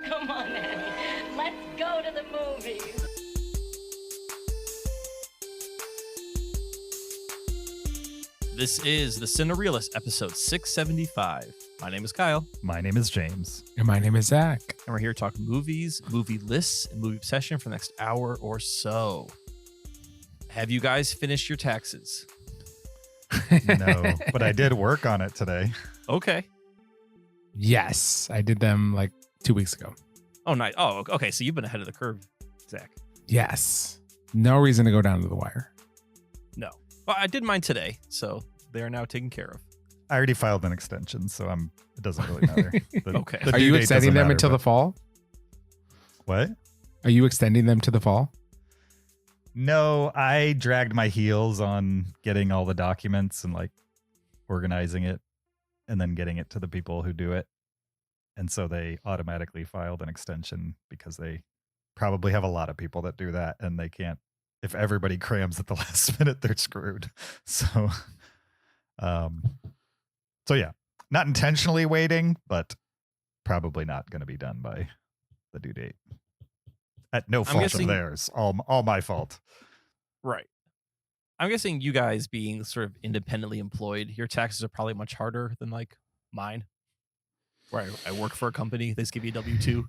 Come on, Annie. Let's go to the movies. This is the Cinereelists, episode 675. My name is Kyle. My name is James. And my name is Zach. And we're here to talk movies, movie lists, and movie obsession for the next hour or so. Have you guys finished your taxes? No, but I did work on it today. Okay. Yes, I did them like 2 weeks ago. Oh, nice. Oh, okay. So you've been ahead of the curve, Zach. Yes. No reason to go down to the wire. No. Well, I did mine today, so they are now taken care of. I already filed an extension, so it doesn't really matter. Okay. The Are due you date extending doesn't them matter, until the but- fall? What? Are you extending them to the fall? No, I dragged my heels on getting all the documents and like organizing it and then getting it to the people who do it. And so they automatically filed an extension because they probably have a lot of people that do that and they can't, if everybody crams at the last minute, they're screwed. So, yeah, not intentionally waiting, but probably not going to be done by the due date. At no fault of theirs, all my fault. Right. I'm guessing you guys being sort of independently employed, your taxes are probably much harder than like mine. Where I work for a company, they just give you a W-2.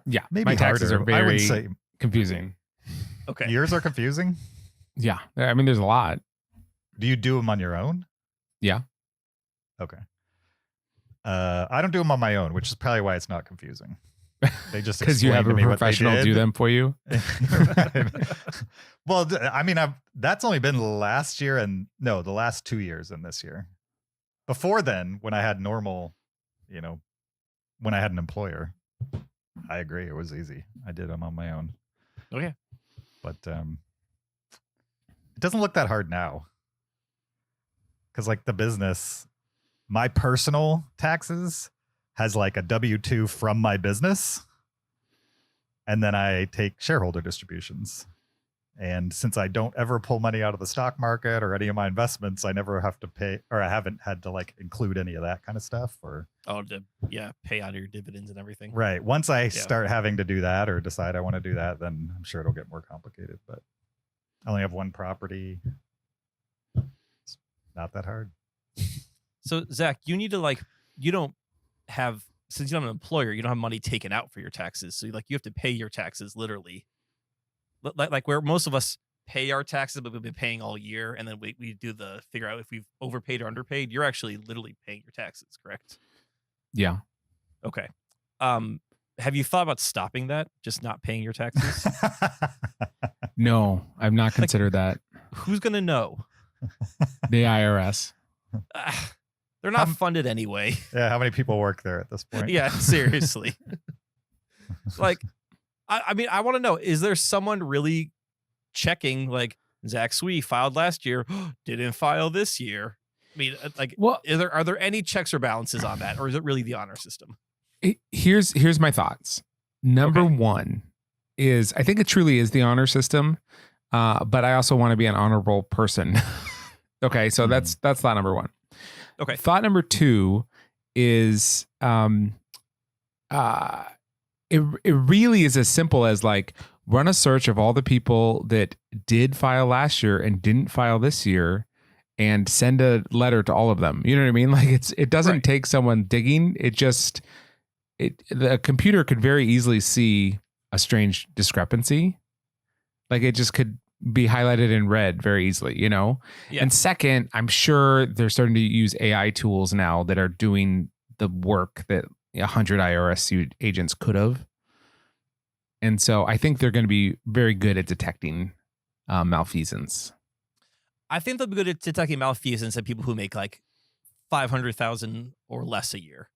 Yeah. Maybe my taxes harder. are I would very say confusing. Okay. Yours are confusing. Yeah. I mean, there's a lot. Do you do them on your own? Yeah. Okay. I don't do them on my own, which is probably why it's not confusing. They just Because you have a professional do them for you. Well, I mean, that's only been last year and the last 2 years and this year. Before then, when I had normal, when I had an employer, I agree. It was easy. I did them on my own. Okay. But it doesn't look that hard now. Because like the business, my personal taxes has like a W-2 from my business. And then I take shareholder distributions. And since I don't ever pull money out of the stock market or any of my investments, I never have to pay, or I haven't had to like include any of that kind of stuff. Pay out of your dividends and everything. Right. Once I start having to do that or decide I want to do that, then I'm sure it'll get more complicated. But I only have one property. It's not that hard. So Zach, you need to you don't have, since you don't have an employer, you don't have money taken out for your taxes. So you have to pay your taxes literally. Like where most of us pay our taxes, but we've been paying all year, and then we do the figure out if we've overpaid or underpaid. You're actually literally paying your taxes, correct? Yeah. Okay. Have you thought about stopping that? Just not paying your taxes? No, I've not considered that. Who's gonna know? The IRS. They're not funded anyway. Yeah, how many people work there at this point? Yeah, seriously. I mean, I want to know, is there someone really checking like Zach Swee filed last year, didn't file this year? I mean, are there any checks or balances on that, or is it really the honor system? Here's my thoughts. Number one is I think it truly is the honor system, but I also want to be an honorable person. Okay, so that's thought number one. Okay. Thought number two is it really is as simple as like run a search of all the people that did file last year and didn't file this year and send a letter to all of them. You know what I mean? Like it doesn't take someone digging. The computer could very easily see a strange discrepancy. Like it just could be highlighted in red very easily, Yeah. And second, I'm sure they're starting to use AI tools now that are doing the work that 100 IRS agents could have. And so I think they're going to be very good at detecting malfeasance. I think they'll be good at detecting malfeasance and people who make like 500,000 or less a year.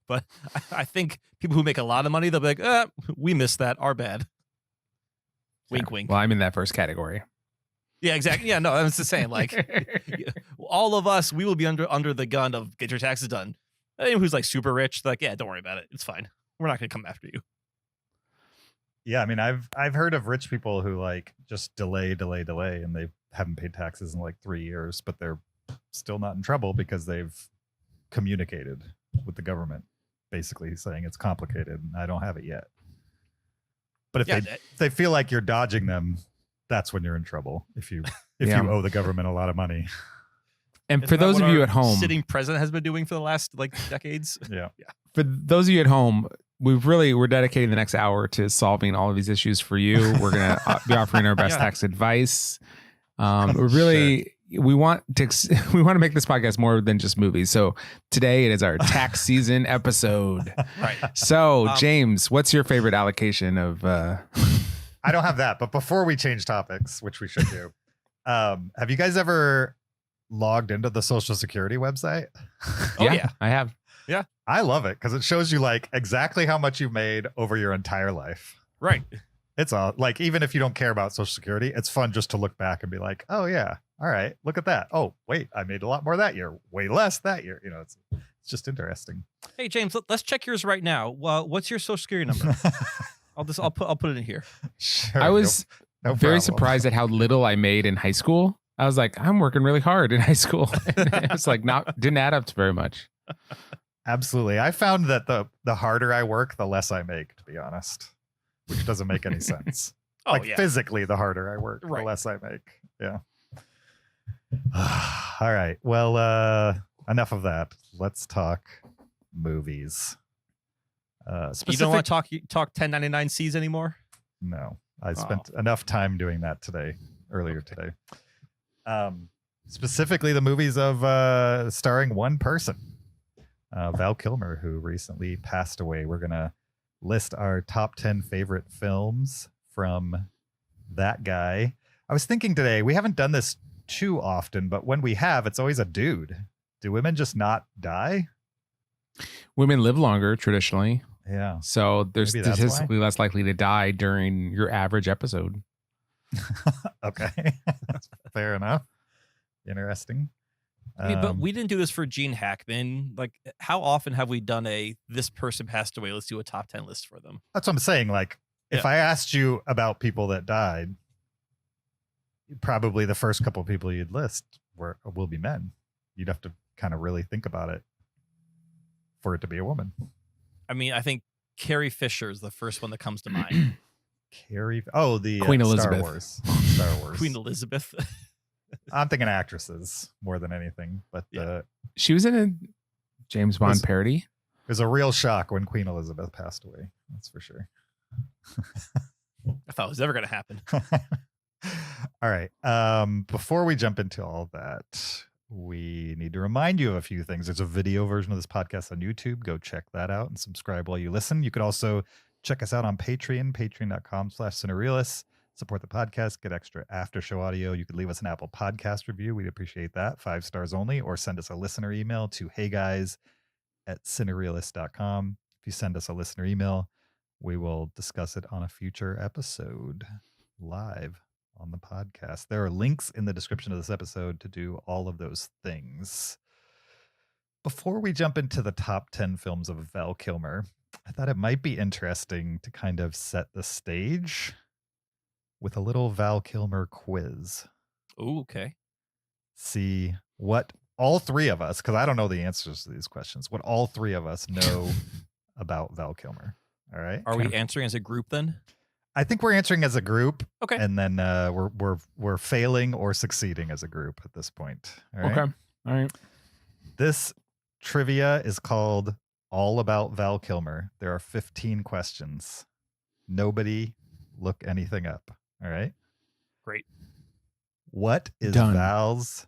But I think people who make a lot of money, they'll be like, we missed that. Our bad. Wink, wink. Well, I'm in that first category. Yeah, exactly. Yeah, no, I was just saying, like, all of us, we will be under the gun of get your taxes done. Anyone who's like super rich, like, yeah, don't worry about it. It's fine. We're not going to come after you. Yeah, I mean, I've heard of rich people who like just delay, and they haven't paid taxes in like 3 years, but they're still not in trouble because they've communicated with the government basically saying it's complicated and I don't have it yet. But if Yeah, they feel like you're dodging them, that's when you're in trouble. If you Yeah. you owe the government a lot of money. And Isn't for that those what of you our at home, sitting president has been doing for the last like decades. Yeah. for those of you at home, we're dedicating the next hour to solving all of these issues for you. We're going to be offering our best Yeah. tax advice. We're really, we want to make this podcast more than just movies. So today it is our tax season episode. Right. So James, what's your favorite allocation of, I don't have that, but before we change topics, which we should do, have you guys ever logged into the Social Security website? Oh, yeah. I have. I love it because it shows you like exactly how much you've made over your entire life. Right. It's like, even if you don't care about Social Security, it's fun just to look back and be like, oh yeah, all right, look at that. Oh wait, I made a lot more that year, way less that year. You know, it's just interesting. Hey James, let's check yours right now. Well, what's your Social Security number? I'll put it in here. Sure, I was no very problem. surprised at how little I made in high school. I was like, I'm working really hard in high school. It was like didn't add up to very much. Absolutely. I found that the harder I work, the less I make, to be honest, which doesn't make any sense. Oh, like yeah. physically, the harder I work, Right. the less I make. Yeah. All right. Well, enough of that. Let's talk movies. You don't want to talk 1099Cs anymore? No, I spent enough time doing that earlier today. Specifically the movies of starring one person, Val Kilmer, who recently passed away. We're going to list our top 10 favorite films from that guy. I was thinking today, we haven't done this too often, but when we have, it's always a dude. Do women just not die? Women live longer traditionally. Yeah. So they're Maybe that's statistically less likely to die during your average episode. Okay. Fair enough. Interesting. I mean, but we didn't do this for Gene Hackman. Like, how often have we done this person passed away, let's do a top 10 list for them? That's what I'm saying. Like, if I asked you about people that died, probably the first couple of people you'd list will be men. You'd have to kind of really think about it for it to be a woman. I mean, I think Carrie Fisher is the first one that comes to mind. The Queen Star Elizabeth. Wars. Star Wars. Queen Elizabeth. I'm thinking actresses more than anything, but She was in a James Bond parody. it was a real shock when Queen Elizabeth passed away. That's for sure. I thought it was never going to happen. All right. Before we jump into all that, we need to remind you of a few things. There's a video version of this podcast on YouTube. Go check that out and subscribe while you listen. You could also check us out on Patreon, patreon.com/Cinereelists. Support the podcast, get extra after show audio. You could leave us an Apple Podcast review. We'd appreciate that. 5 stars only, or send us a listener email to heyguys@cinereelists.com. If you send us a listener email, we will discuss it on a future episode live on the podcast. There are links in the description of this episode to do all of those things. Before we jump into the top 10 films of Val Kilmer, I thought it might be interesting to kind of set the stage with a little Val Kilmer quiz. Ooh, okay. See what all three of us, because I don't know the answers to these questions, what all three of us know about Val Kilmer. All right. Are we answering as a group then? I think we're answering as a group. Okay. And then we're failing or succeeding as a group at this point. All right. Okay. All right. This trivia is called All About Val Kilmer. There are 15 questions. Nobody look anything up. All right. Great. What is Done. Val's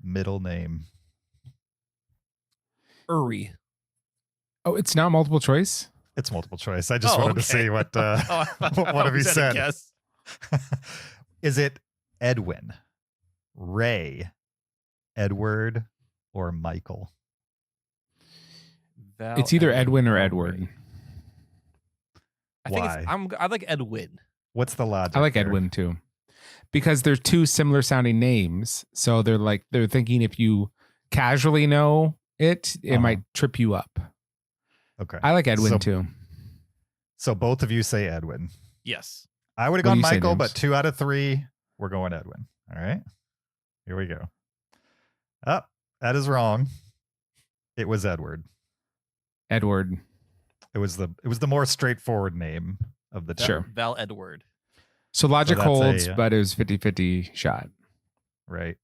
middle name? Uri. Oh, it's not multiple choice? It's multiple choice. I just wanted to see what what have you said? Guess. Is it Edwin, Ray, Edward, or Michael? Val, It's either Edwin or Edward. I think Why? I like Edwin. What's the logic? I like there? Edwin too. Because they're two similar sounding names. So they're thinking if you casually know it, it might trip you up. Okay. I like Edwin So- too. So both of you say Edwin. Yes. I would have What gone do you say, Michael, James? but 2 out of 3, we're going Edwin. All right. Here we go. Oh, that is wrong. It was Edward. Edward. It was the more straightforward name of the two. Sure. Val Edward. So logic that's holds, a, but it was 50-50 shot. Right.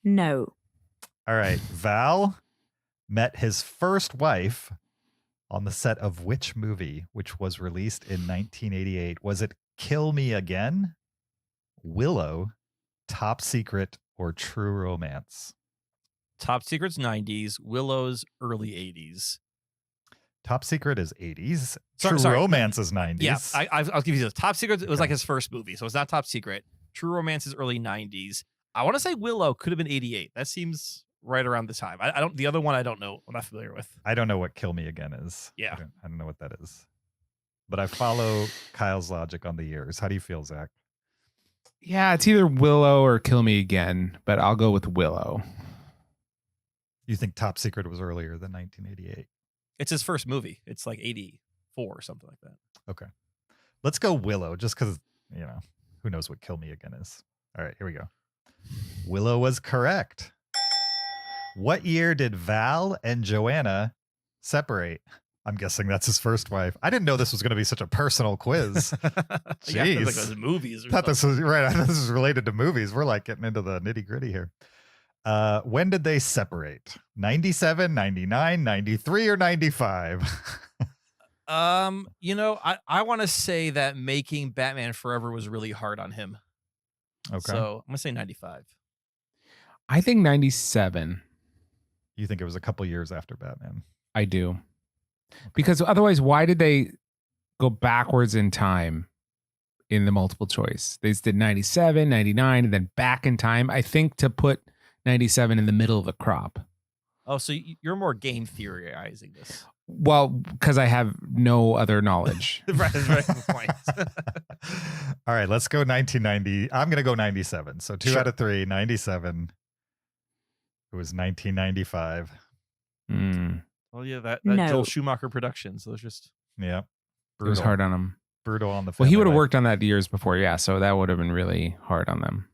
No. All right. Val met his first wife on the set of which movie, which was released in 1988? Was it Kill Me Again, Willow, Top Secret, or True Romance? Top Secret's 90s, Willow's early 80s. Top Secret is 80s. Sorry, True Romance is 90s. Yeah, I'll give you this. Top Secret, it was Okay. like his first movie, so it's not Top Secret. True Romance is early 90s. I want to say Willow could have been 88. That seems right around the time. I don't. The other one I don't know. I'm not familiar with. I don't know what Kill Me Again is. Yeah. I don't know what that is. But I follow Kyle's logic on the years. How do you feel, Zach? Yeah, it's either Willow or Kill Me Again, but I'll go with Willow. You think Top Secret was earlier than 1988? It's his first movie. It's like 84 or something like that. Okay. Let's go Willow, just because, who knows what Kill Me Again is. All right, here we go. Willow was correct. What year did Val and Joanna separate? I'm guessing that's his first wife. I didn't know this was going to be such a personal quiz. Yeah, it's like Jeez. those movies. Or Thought this something. was right. I thought this was related to movies. We're like getting into the nitty gritty here. When did they separate? 97, 99, 93, or 95? I want to say that making Batman Forever was really hard on him. Okay. So I'm gonna say 95. I think 97. You think it was a couple years after Batman? I do. Because otherwise, why did they go backwards in time in the multiple choice? They did 97, 99, and then back in time, I think, to put 97 in the middle of the crop. Oh, so you're more game theorizing this. Well, because I have no other knowledge. Right, that's very good point. All right, let's go 1990. I'm going to go 97. So 2 out of 3, 97. It was 1995. Well, yeah, that No. Joel Schumacher production. So it's just Yeah. It was hard on him. Brutal on the Well, he family would have life. worked on that years before, yeah. So that would have been really hard on them.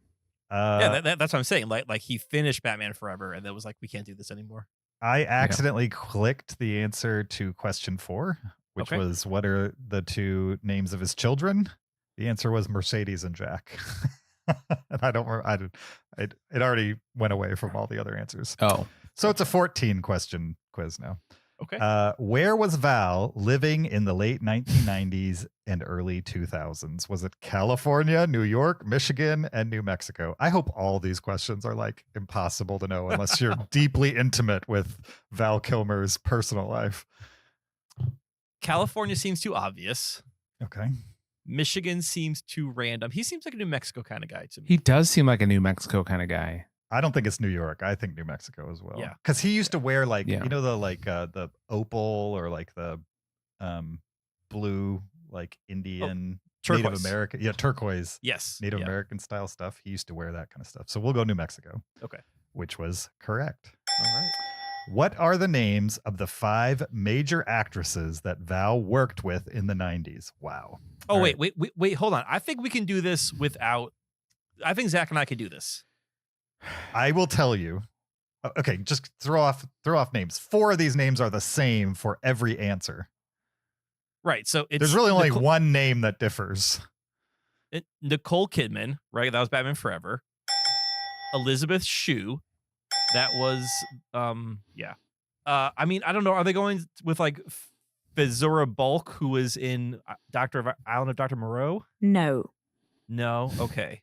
that's what I'm saying. Like he finished Batman Forever, and then was like, we can't do this anymore. I accidentally clicked the answer to question 4, which Okay. was what are the 2 names of his children? The answer was Mercedes and Jack. And I don't remember. It already went away from all the other answers. Oh, So it's a 14 question quiz now. Okay. Where was Val living in the late 1990s and early 2000s? Was it California, New York, Michigan, and New Mexico? I hope all these questions are like impossible to know unless you're deeply intimate with Val Kilmer's personal life. California seems too obvious. Okay. Michigan seems too random. He seems like a New Mexico kind of guy to me. he does seem like a New Mexico kind of guy. I don't think it's New York. I think New Mexico as well. Yeah. Because he used to wear like, Yeah. the opal or like the blue, like Indian, Native Turquoise. American. Yeah, turquoise. Yes. Native yeah. American style stuff. He used to wear that kind of stuff. So we'll go New Mexico. Okay. Which was correct. All right. What are the names of the 5 major actresses that Val worked with in the 90s? Wow. Oh, All wait, right. wait, hold on. I think we can do this without. I think Zach and I could do this. I will tell you. Okay, just throw off names. 4 of these names are the same for every answer. Right. So it's There's really only one name that differs. Nicole Kidman, right? That was Batman Forever. Elizabeth Shue. That was yeah. I mean, I don't know. Are they going with like Fazura Bulk, who was in Island of Dr. Moreau? No. No. Okay.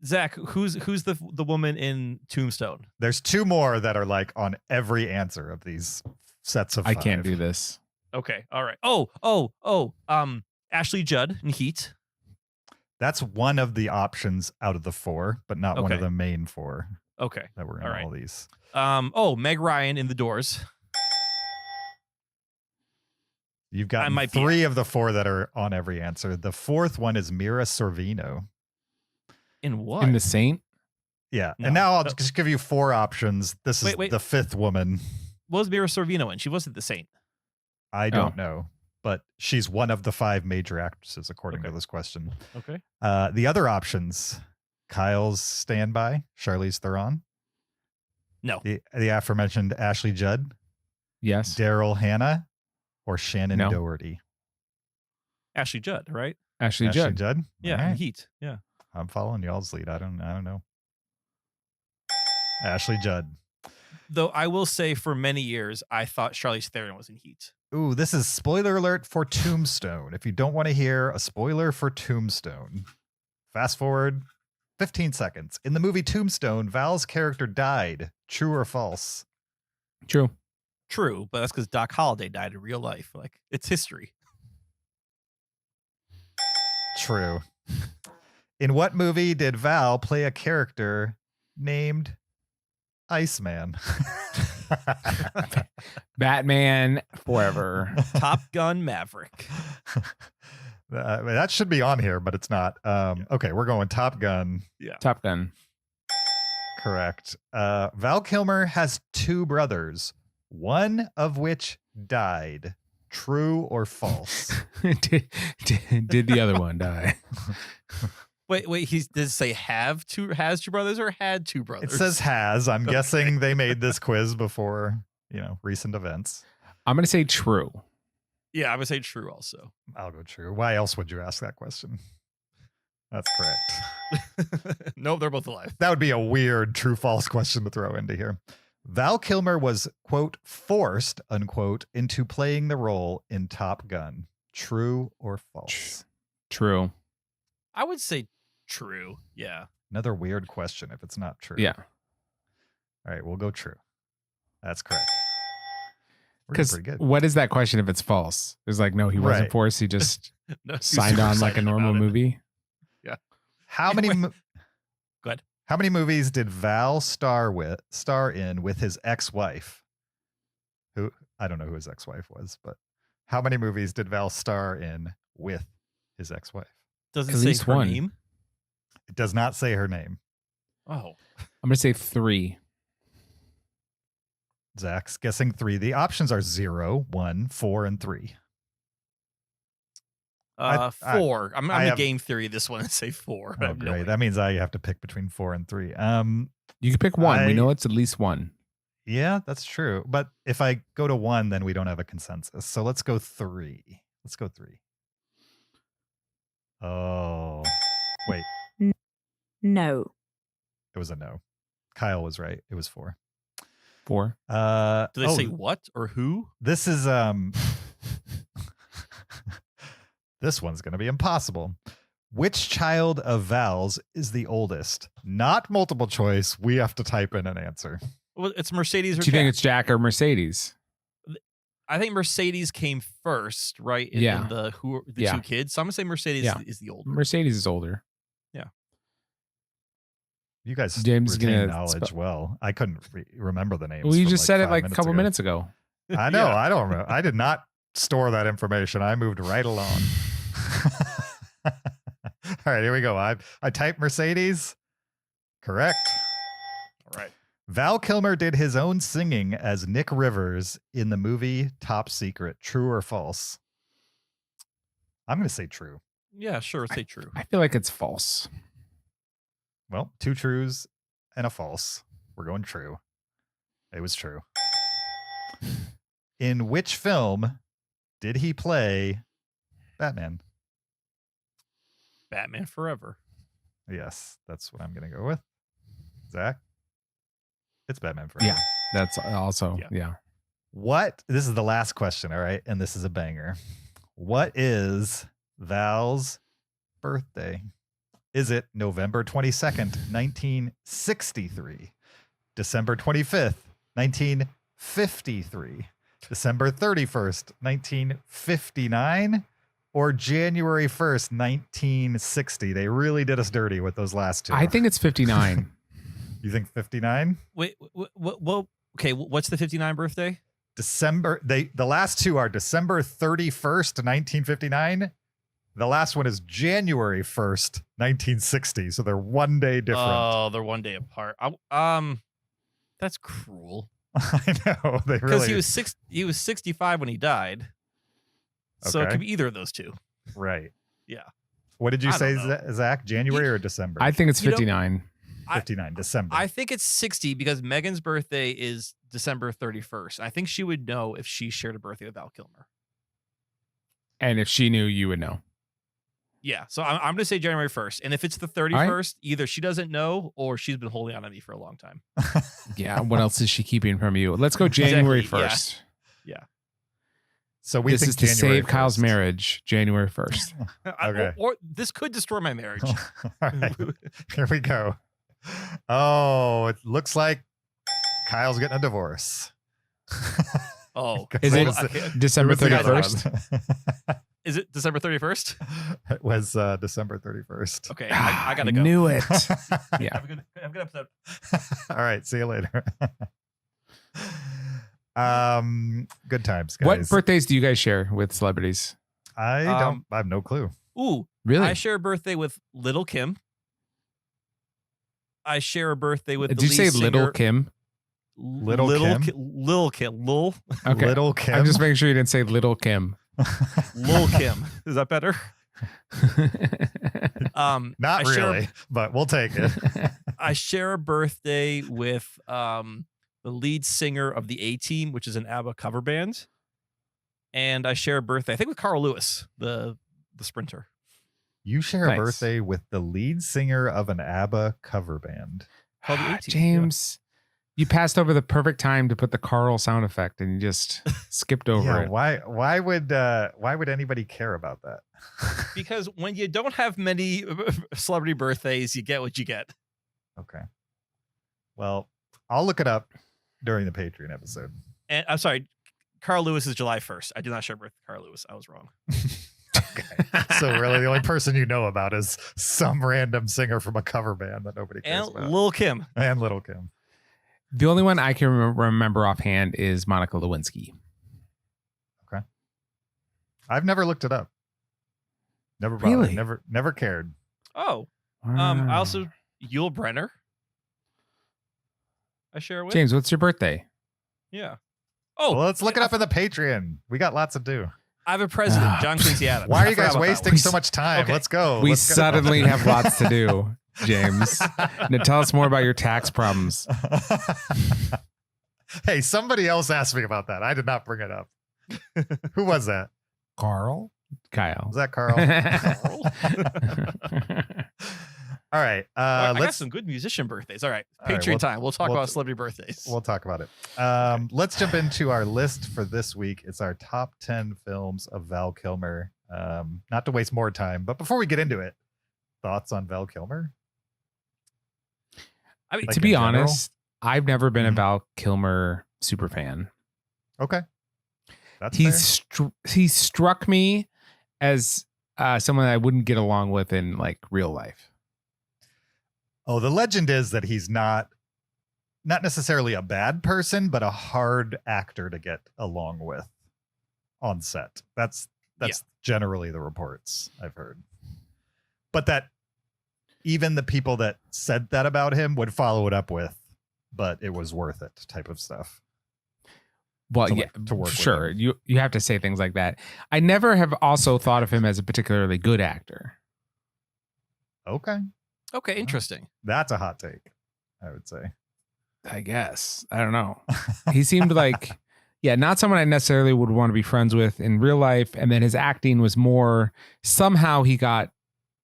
Zach, who's the woman in Tombstone? There's 2 more that are like on every answer of these sets of 5. I can't do this. Okay. All right. Ashley Judd in Heat. That's one of the options out of the 4, but not one of Okay. the main 4 Okay. that were in All right. all these. Meg Ryan in The Doors. You've got might be 3 of the 4 that are on every answer. The 4th one is Mira Sorvino. In what? In The Saint? Yeah. No. And now I'll just give you 4 options. This is Wait. the 5th woman. What was Mira Sorvino in? She wasn't the Saint. I don't know, but she's one of the 5 major actresses, according to Okay. this question. Okay. The other options, Kyle's Standby, Charlize Theron. No. The aforementioned Ashley Judd. Yes. Daryl Hannah, or Shannon No. Doherty? Ashley Judd, right? Ashley Judd. Yeah, All in right. Heat. Yeah. I'm following y'all's lead. I don't know. Ashley Judd. Though I will say, for many years, I thought Charlize Theron was in Heat. Ooh, this is spoiler alert for Tombstone. If you don't want to hear a spoiler for Tombstone, fast forward 15 seconds. In the movie Tombstone, Val's character died. True or false? True. True, but that's because Doc Holliday died in real life. Like, it's history. True. In what movie did Val play a character named Iceman? Batman Forever. Top Gun Maverick. That should be on here, but it's not. Okay, we're going Top Gun. Yeah. Top Gun. Correct. Val Kilmer has two brothers, one of which died. True or false? did the other one die? Wait, did it say has two brothers or had two brothers? It says has. I'm Okay. guessing they made this quiz before, recent events. I'm going to say true. Yeah, I would say true also. I'll go true. Why else would you ask that question? That's correct. No, they're both alive. That would be a weird true false question to throw into here. Val Kilmer was, quote, forced, unquote, into playing the role in Top Gun. True or false? True. I would say true. Yeah. Another weird question if it's not true. Yeah. All right, we'll go true. That's correct. We're doing Because pretty good. what is that question if it's false? It's like, no, he wasn't Right. forced. He just No, he's signed super on like a excited normal about it. movie. How many Go ahead. How many movies did Val star in with his ex-wife? Who, I don't know who his ex-wife was, but how many movies did Val star in with his ex-wife? Does it At say least her one. name? It does not say her name. Oh. I'm going to say 3. Zach's guessing 3. The options are 0, 1, 4, and 3. 4. I'm I gonna have- game theory this one and say 4. I Oh, have no great. idea. That means I have to pick between 4 and 3. You can pick one. We I- know it's at least one. Yeah, that's true. But if I go to 1, then we don't have a consensus. So let's go 3. Let's go 3. Oh, wait. No. It was a no. Kyle was right. It was 4. 4. Do they oh, say what or who? This is this one's going to be impossible. Which child of Val's is the oldest? Not multiple choice. We have to type in an answer. Well, it's Mercedes or Do you think Jack. it's Jack or Mercedes? I think Mercedes came first, right? In Yeah. the Yeah. 2 kids. So I'm gonna say Mercedes Yeah. is the older. Mercedes is older. You guys James is retain gonna knowledge well. I couldn't remember the names. Well, you from just said it 5 like a couple ago. minutes ago. I know. Yeah. I don't remember. I did not store that information. I moved right along. All right, here we go. I typed Mercedes. Correct. All right. Val Kilmer did his own singing as Nick Rivers in the movie Top Secret. True or false? I'm going to say true. Yeah, sure. Say true. I feel like it's false. Well, 2 trues and a false. We're going true. It was true. In which film did he play Batman? Batman Forever. Yes, that's what I'm going to go with. Zach? It's Batman Forever. Yeah. That's also, Yeah. yeah. What? This is the last question, all right? And this is a banger. What is Val's birthday? Is it November 22nd, 1963, December 25th, 1953, December 31st, 1959, or January 1st, 1960? They really did us dirty with those last 2. I think it's 59. You think 59? Wait, well, okay. What's the 59 birthday? The last 2 are December 31st, 1959. The last one is January 1st, 1960. So they're 1 day different. Oh, they're 1 day apart. That's cruel. I know. They Because really he was 65 when he died. So it Okay. could be either of those 2. right. Yeah. What did you I say, don't know. Zach? January or December? I think it's You know- 59. 59, December. I think it's 60 because Megan's birthday is December 31st. I think she would know if she shared a birthday with Val Kilmer. And if she knew, you would know. Yeah, so I'm going to say January 1st. And if it's the 31st, either she doesn't know or she's been holding on to me for a long time. Yeah, what else is she keeping from you? Let's go January Exactly, 1st. Yeah. So we This think is to January save Kyle's 1st. marriage, January 1st. Okay. Or this could destroy my marriage. All right, here we go. Oh, it looks like Kyle's getting a divorce. Oh. Is well, it I can't- December It was the other 31st? one. Is it December 31st? It was December 31st. Okay, I got to go. Knew it. Yeah. Have a good episode. All right, see you later. Good times, guys. What birthdays do you guys share with celebrities? I have no clue. Ooh, Really? I share a birthday with Little Kim. I share a birthday with Did the you lead say singer, Little Kim? Little Kim? Lil Kim. Lil. Okay. Little Kim. I'm just making sure you didn't say Little Kim. Lil Kim. Is that better? Not I share- really, but we'll take it. I share a birthday with the lead singer of the A-Team, which is an ABBA cover band. And I share a birthday, I think, with Carl Lewis, the sprinter. You share Nice. a birthday with the lead singer of an ABBA cover band. Called the A-Team. James, you passed over the perfect time to put the Carl sound effect and you just skipped over Yeah, it. why would anybody care about that? Because when you don't have many celebrity birthdays, you get what you get. Okay. Well, I'll look it up during the Patreon episode. And I'm sorry, Carl Lewis is July 1st. I did not share a birthday with Carl Lewis. I was wrong. Okay. So really the only person you know about is some random singer from a cover band that nobody cares And about. Lil Kim. And Little Kim. The only one I can remember offhand is Monica Lewinsky. I've never looked it up. Never bothered. Really? Never cared. Oh, Wow. I also Yul Brenner. I share it with. James, what's your birthday? Yeah. Oh, Well, let's look it up in the Patreon. We got lots to do. I have a president, John Quincy Adams. Why are I you forgot guys about that wasting one. so much time? Okay. Let's go. We Let's go. suddenly have lots to do, James. Now tell us more about your tax problems. Hey, somebody else asked me about that. I did not bring it up. Who was that? Carl? Kyle. Was that Carl? All right. I got Let's some good musician birthdays. All right. All right, Patreon we'll- time. We'll talk we'll- about celebrity birthdays. we'll talk about it. Let's jump into our list for this week. It's our top 10 films of Val Kilmer. Not to waste more time, but before we get into it, thoughts on Val Kilmer? I mean, Like To be in general? honest, I've never been a Mhm. Val Kilmer super fan. Okay. That's He's struck me as someone I wouldn't get along with in like real life. Oh, the legend is that he's not necessarily a bad person, but a hard actor to get along with on set. That's generally the reports I've heard. But that even the people that said that about him would follow it up with, but it was worth it type of stuff. Well, To, yeah, like, to work with sure. him. You have to say things like that. I never have also thought of him as a particularly good actor. Okay. okay, interesting. That's a hot take, I would say. I guess. I don't know. He seemed like, not someone I necessarily would want to be friends with in real life. And then his acting was more, somehow he got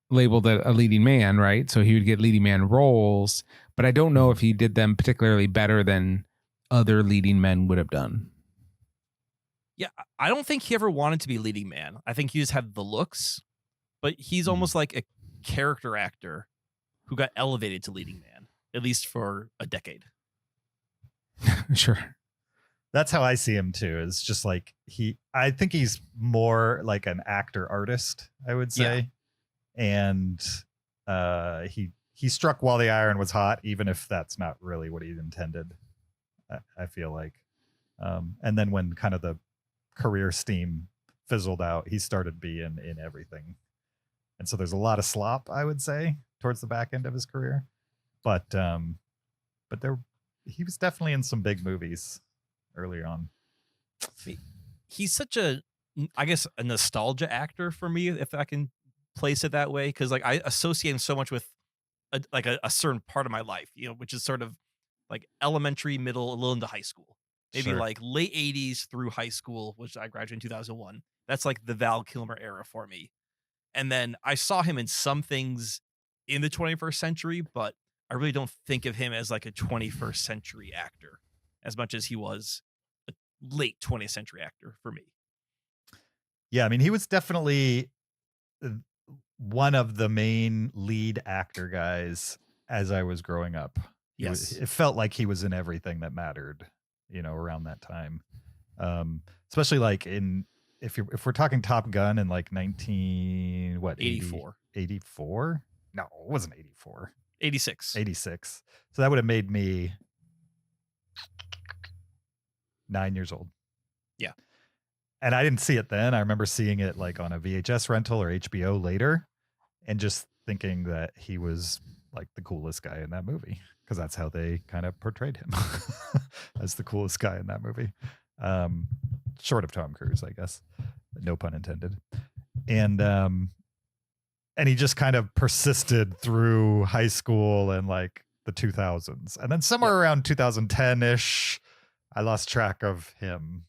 labeled a leading man, right? So he would get leading man roles, but I don't know if he did them particularly better than other leading men would have done. Yeah, I don't think he ever wanted to be leading man. I think he just had the looks, but he's almost like a character actor who got elevated to leading man, at least for a decade. Sure. That's how I see him too. Is just like I think he's more like an actor artist, I would say. And he struck while the iron was hot, even if that's not really what he intended. I feel like. And then when kind of the career steam fizzled out, he started being in everything. And so there's a lot of slop, I would say, towards the back end of his career. But he was definitely in some big movies early on. He's such a, I guess, a nostalgia actor for me, if I can place it that way, because like I associate him so much with a certain part of my life, which is sort of like elementary, middle, a little into high school. Maybe Sure. like late 80s through high school, which I graduated in 2001. That's like the Val Kilmer era for me. And then I saw him in some things in the 21st century, but I really don't think of him as like a 21st century actor as much as he was a late 20th century actor for me. Yeah, I mean, he was definitely one of the main lead actor guys as I was growing up. Yes. It felt like he was in everything that mattered, around that time. Especially like if we're talking Top Gun in like 84. 84? No, it wasn't 84. 86. 86. So that would have made me 9 years old. Yeah. And I didn't see it then. I remember seeing it like on a VHS rental or HBO later and just thinking that he was like the coolest guy in that movie because that's how they kind of portrayed him as the coolest guy in that movie. Short of Tom Cruise, I guess. No pun intended. And he just kind of persisted through high school and like the 2000s. And then somewhere around 2010-ish, I lost track of him.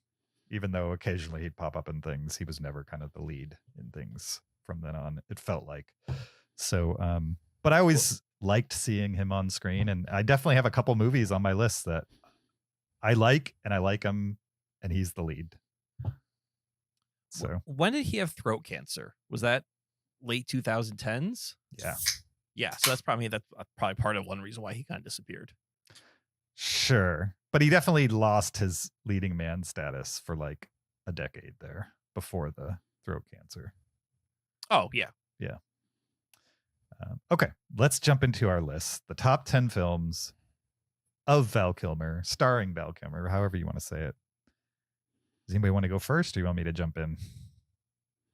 Even though occasionally he'd pop up in things, he was never kind of the lead in things from then on, it felt like. So, but I always liked seeing him on screen. And I definitely have a couple movies on my list that I like, and I like him, and he's the lead. So when did he have throat cancer? Was that late 2010s? Yeah. Yeah. So that's probably part of one reason why he kind of disappeared. Sure. But he definitely lost his leading man status for like a decade there before the throat cancer. Oh, yeah. Yeah. Okay. Let's jump into our list. The top 10 films of Val Kilmer, starring Val Kilmer, however you want to say it. Does anybody want to go first, or do you want me to jump in?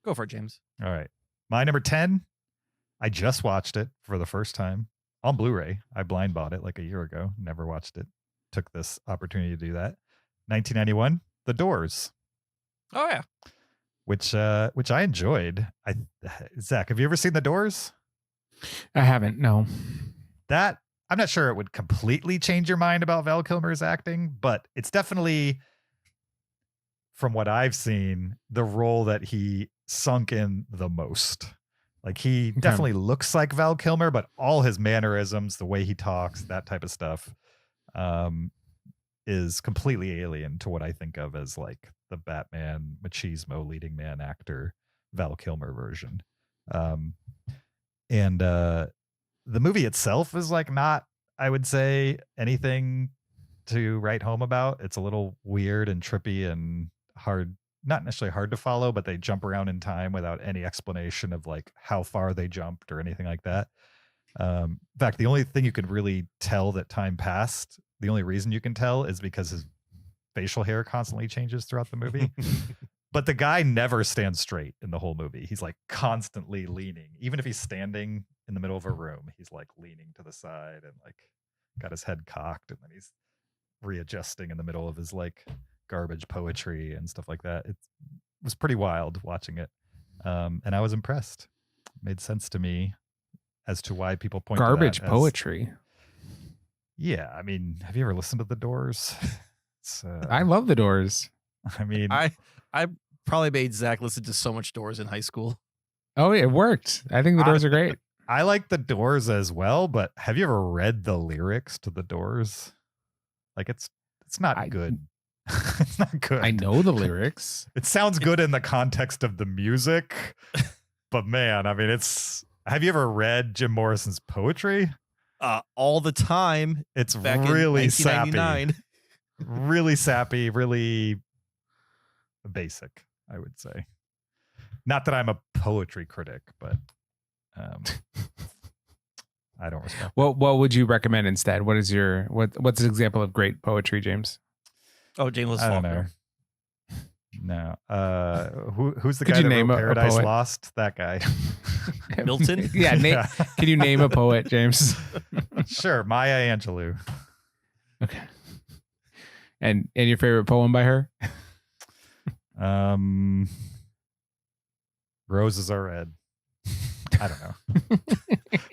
Go for it, James. All right. My number 10, I just watched it for the first time on Blu-ray. I blind bought it like a year ago. Never watched it. Took this opportunity to do that. 1991, The Doors. Oh yeah, which I enjoyed. Zach, have you ever seen The Doors? I haven't. No. That I'm not sure it would completely change your mind about Val Kilmer's acting, but it's definitely, from what I've seen, the role that he sunk in the most. Like he definitely looks like Val Kilmer, but all his mannerisms, the way he talks, that type of stuff, is completely alien to what I think of as like the Batman machismo leading man actor Val Kilmer version. And the movie itself is like not, I would say, anything to write home about. It's a little weird and trippy and hard, not necessarily hard to follow, but they jump around in time without any explanation of like how far they jumped or anything like that. In fact, the only thing you could really tell that time passed, the only reason you can tell is because his facial hair constantly changes throughout the movie. But the guy never stands straight in the whole movie. He's like constantly leaning. Even if he's standing in the middle of a room, he's like leaning to the side and like got his head cocked, and then he's readjusting in the middle of his like garbage poetry and stuff like that. It was pretty wild watching it. And I was impressed. It made sense to me as to why people point garbage to that poetry. Yeah, I mean, have you ever listened to The Doors? I love The Doors. I mean, I probably made Zach listen to so much Doors in high school. Oh, it worked. I think The Doors are great. I like The Doors as well, but have you ever read the lyrics to The Doors? Like it's not good. It's not good. I know the lyrics. It sounds good in the context of the music, but man, I mean, have you ever read Jim Morrison's poetry? All the time. It's back really in sappy. Really sappy, really basic, I would say. Not that I'm a poetry critic, but I don't respect. What would you recommend instead? What's an example of great poetry, James? Oh, James I don't know. Faulkner. No. Who's the Could guy you that name wrote a Paradise poet? Lost? That guy. Milton? Yeah. Yeah. Can you name a poet, James? Sure, Maya Angelou. Okay. And your favorite poem by her? Roses Are Red. I don't know.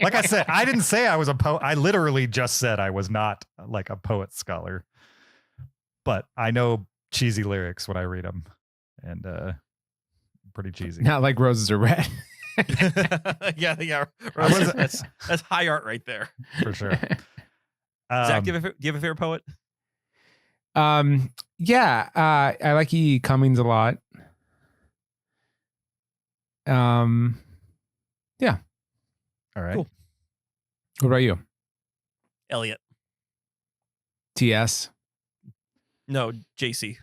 Like I said, I didn't say I was a poet. I literally just said I was not like a poet scholar. But I know cheesy lyrics when I read them, and pretty cheesy. Not like roses are red. Yeah. I was- That's high art right there. For sure. Zach, do you have a favorite poet? Yeah, I like E. Cummings a lot. Yeah. All right. Cool. What about you? Elliot. T.S. No, JC.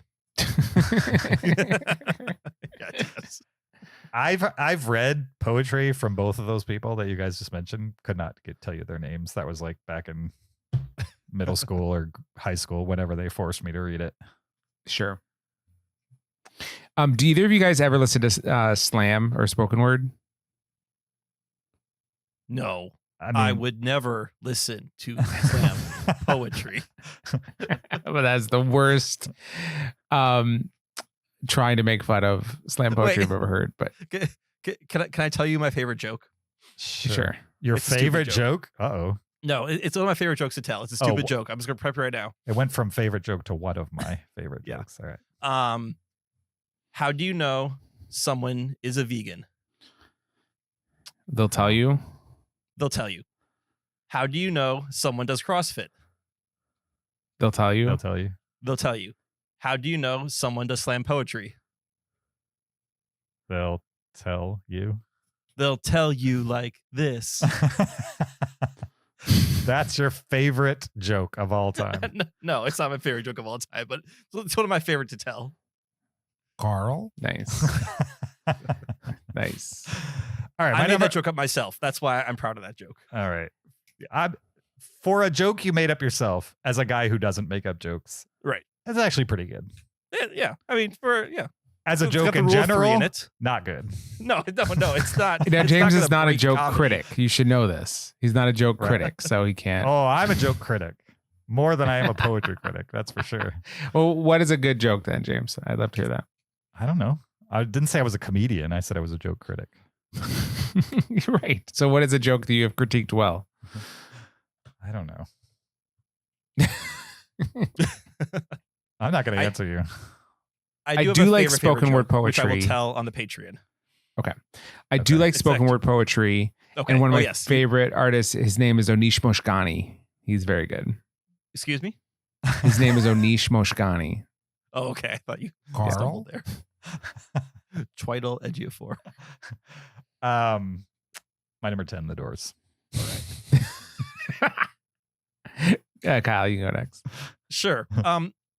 Yeah, yes. I've read poetry from both of those people that you guys just mentioned. Could not tell you their names. That was like back in middle school or high school, whenever they forced me to read it. Sure. Do either of you guys ever listen to slam or spoken word? No, I mean, I would never listen to slam poetry. But that's the worst. Trying to make fun of slam poetry Wait. I've ever heard. But Can I tell you my favorite joke? sure. Your It's a stupid favorite joke. joke? Uh-oh. No, it's one of my favorite jokes to tell. It's a stupid wh- joke. I'm just gonna prep you right now. It went from favorite joke to one of my favorite Yeah. jokes. All right. How do you know someone is a vegan? They'll tell you. They'll tell you. How do you know someone does CrossFit? They'll tell you. They'll tell you. They'll tell you. How do you know someone does slam poetry? They'll tell you. They'll tell you like this. That's your favorite joke of all time. No, it's not my favorite joke of all time, but it's one of my favorite to tell. Carl? Nice. Nice. All right. I My made number, that joke up myself. That's why I'm proud of that joke. all right. For a joke you made up yourself, as a guy who doesn't make up jokes, Right. that's actually pretty good. Yeah. I mean, As a It's got joke the in rule of three general, in it. not good. No, it's not. Now, it's James not is gonna not a break joke comedy. critic. You should know this. He's not a joke Right. critic, so he can't. Oh, I'm a joke critic. More than I am a poetry critic, that's for sure. Well, what is a good joke then, James? I'd love to hear that. I don't know. I didn't say I was a comedian. I said I was a joke critic. You're right. So, what is a joke that you have critiqued well? I don't know. I'm not going to I- answer you. I do have a like favorite spoken word joke, which I will poetry. tell on the Patreon. I do Okay. like It's spoken like- word poetry. Okay. And one of Oh, my yes. favorite artists, his name is Onish Moshgani. He's very good. Excuse me? His name is Onish Moshgani. Oh, okay. I thought you Carl? stumbled there. Twiddle Edgeofor. My number 10, The Doors. Yeah, Kyle, you can go next. Sure.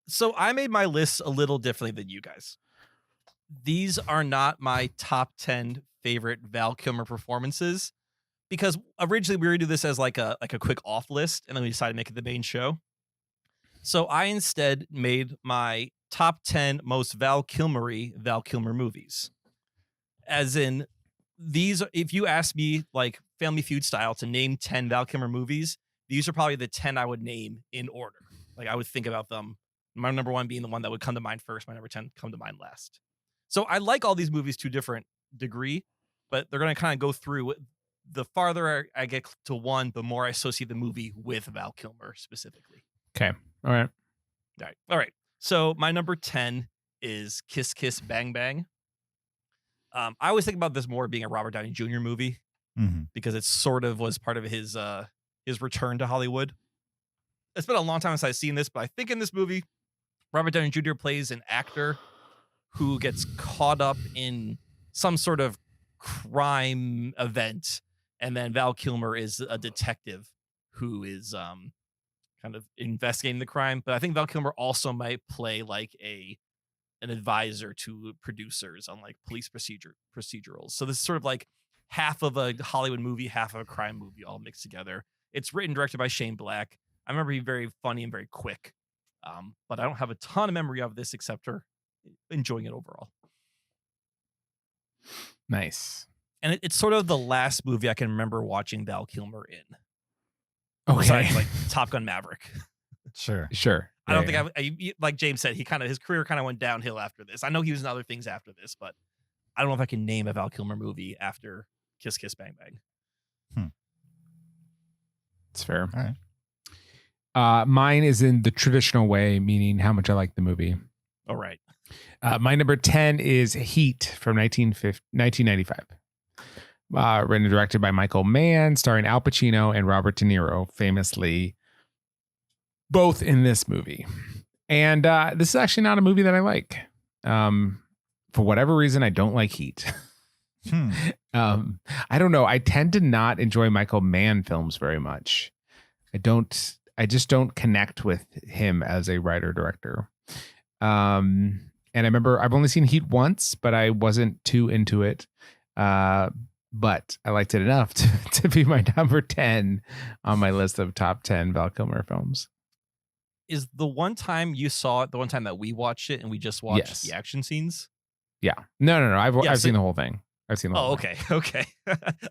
So I made my list a little differently than you guys. These are not my top 10 favorite Val Kilmer performances because originally we were going to do this as like a quick off list, and then we decided to make it the main show. So I instead made my top 10 most Val Kilmer movies. As in, these, if you ask me like Family Feud style to name 10 Val Kilmer movies, these are probably the 10 I would name in order. Like I would think about them. My number 1 being the one that would come to mind first. My number 10 come to mind last. So I like all these movies to a different degree, but they're going to kind of go through. The farther I get to one, the more I associate the movie with Val Kilmer specifically. Okay. All right. All right. So my number 10 is Kiss Kiss Bang Bang. I always think about this more being a Robert Downey Jr. movie Mhm. because it sort of was part of his return to Hollywood. It's been a long time since I've seen this, but I think in this movie, Robert Downey Jr. plays an actor who gets caught up in some sort of crime event, and then Val Kilmer is a detective who is kind of investigating the crime. But I think Val Kilmer also might play like an advisor to producers on like police procedurals. So this is sort of like half of a Hollywood movie, half of a crime movie, all mixed together. It's written and directed by Shane Black. I remember being very funny and very quick, but I don't have a ton of memory of this except for enjoying it overall. Nice. And it's sort of the last movie I can remember watching Val Kilmer in. Okay. Besides like Top Gun Maverick. Sure. Sure. I don't Yeah, think like James said, his career kind of went downhill after this. I know he was in other things after this, but I don't know if I can name a Val Kilmer movie after Kiss Kiss Bang Bang. It's fair. All right. Mine is in the traditional way, meaning how much I like the movie. All right. My number 10 is Heat from 1995. Written and directed by Michael Mann, starring Al Pacino and Robert De Niro, famously both in this movie. And this is actually not a movie that I like. For whatever reason, I don't like Heat. I don't know. I tend to not enjoy Michael Mann films very much. I just don't connect with him as a writer director. And I remember I've only seen Heat once, but I wasn't too into it. But I liked it enough to be my number 10 on my list of top 10 Val Kilmer films. Is the one time you saw it the one time that we watched it and we just watched the action scenes? Yeah. No. I've seen the whole thing. I've seen the whole thing. Okay.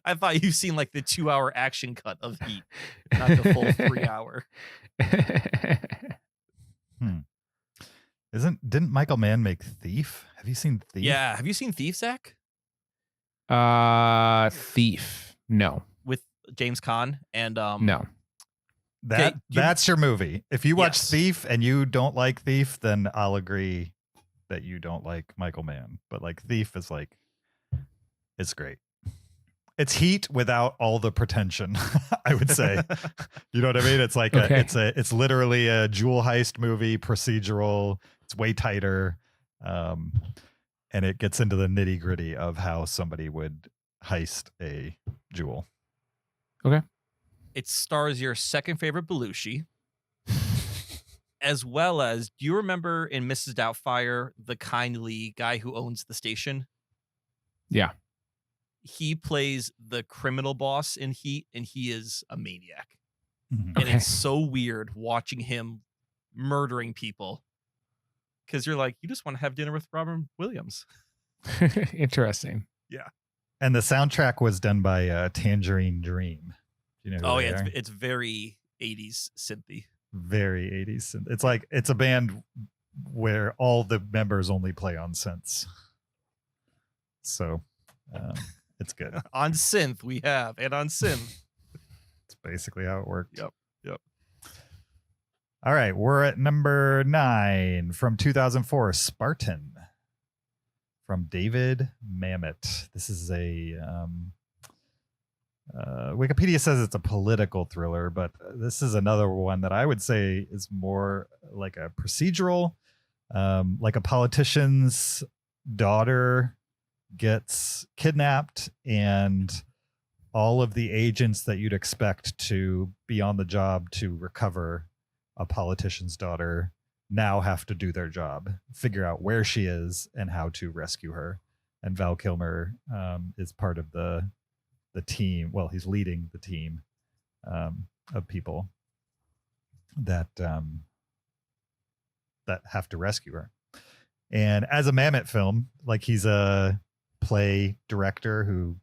I thought you've seen like the 2-hour action cut of Heat, not the full 3-hour. Didn't Michael Mann make Thief? Have you seen Thief? Yeah. Have you seen Thief, Zach? Thief. No. With James Caan and no. That's your movie. If you watch Yes. Thief and you don't like Thief, then I'll agree that you don't like Michael Mann. But like Thief is like, it's great. It's Heat without all the pretension, I would say. You know what I mean? It's like it's literally a jewel heist movie, procedural. It's way tighter. And it gets into the nitty gritty of how somebody would heist a jewel. Okay. it stars your second favorite Belushi, as well as, do you remember in Mrs. Doubtfire, the kindly guy who owns the station? Yeah. He plays the criminal boss in Heat, and he is a maniac. Mhm. And it's so weird watching him murdering people, because you're like, you just want to have dinner with Robin Williams. Interesting. And the soundtrack was done by Tangerine Dream. Do you know who Oh they yeah, are? it's very 80s synthy. Very 80s. It's like it's a band where all the members only play on synths. So it's good. On synth we have, and on synth. It's basically how it worked. Yep. All right, we're at number 9 from 2004, Spartan, from David Mamet. This is a Wikipedia says it's a political thriller, but this is another one that I would say is more like a procedural, like a politician's daughter gets kidnapped, and all of the agents that you'd expect to be on the job to recover a politician's daughter now have to do their job, figure out where she is and how to rescue her. And Val Kilmer is part of the team. Well, he's leading the team of people that have to rescue her. And as a Mamet film, like, he's a play director who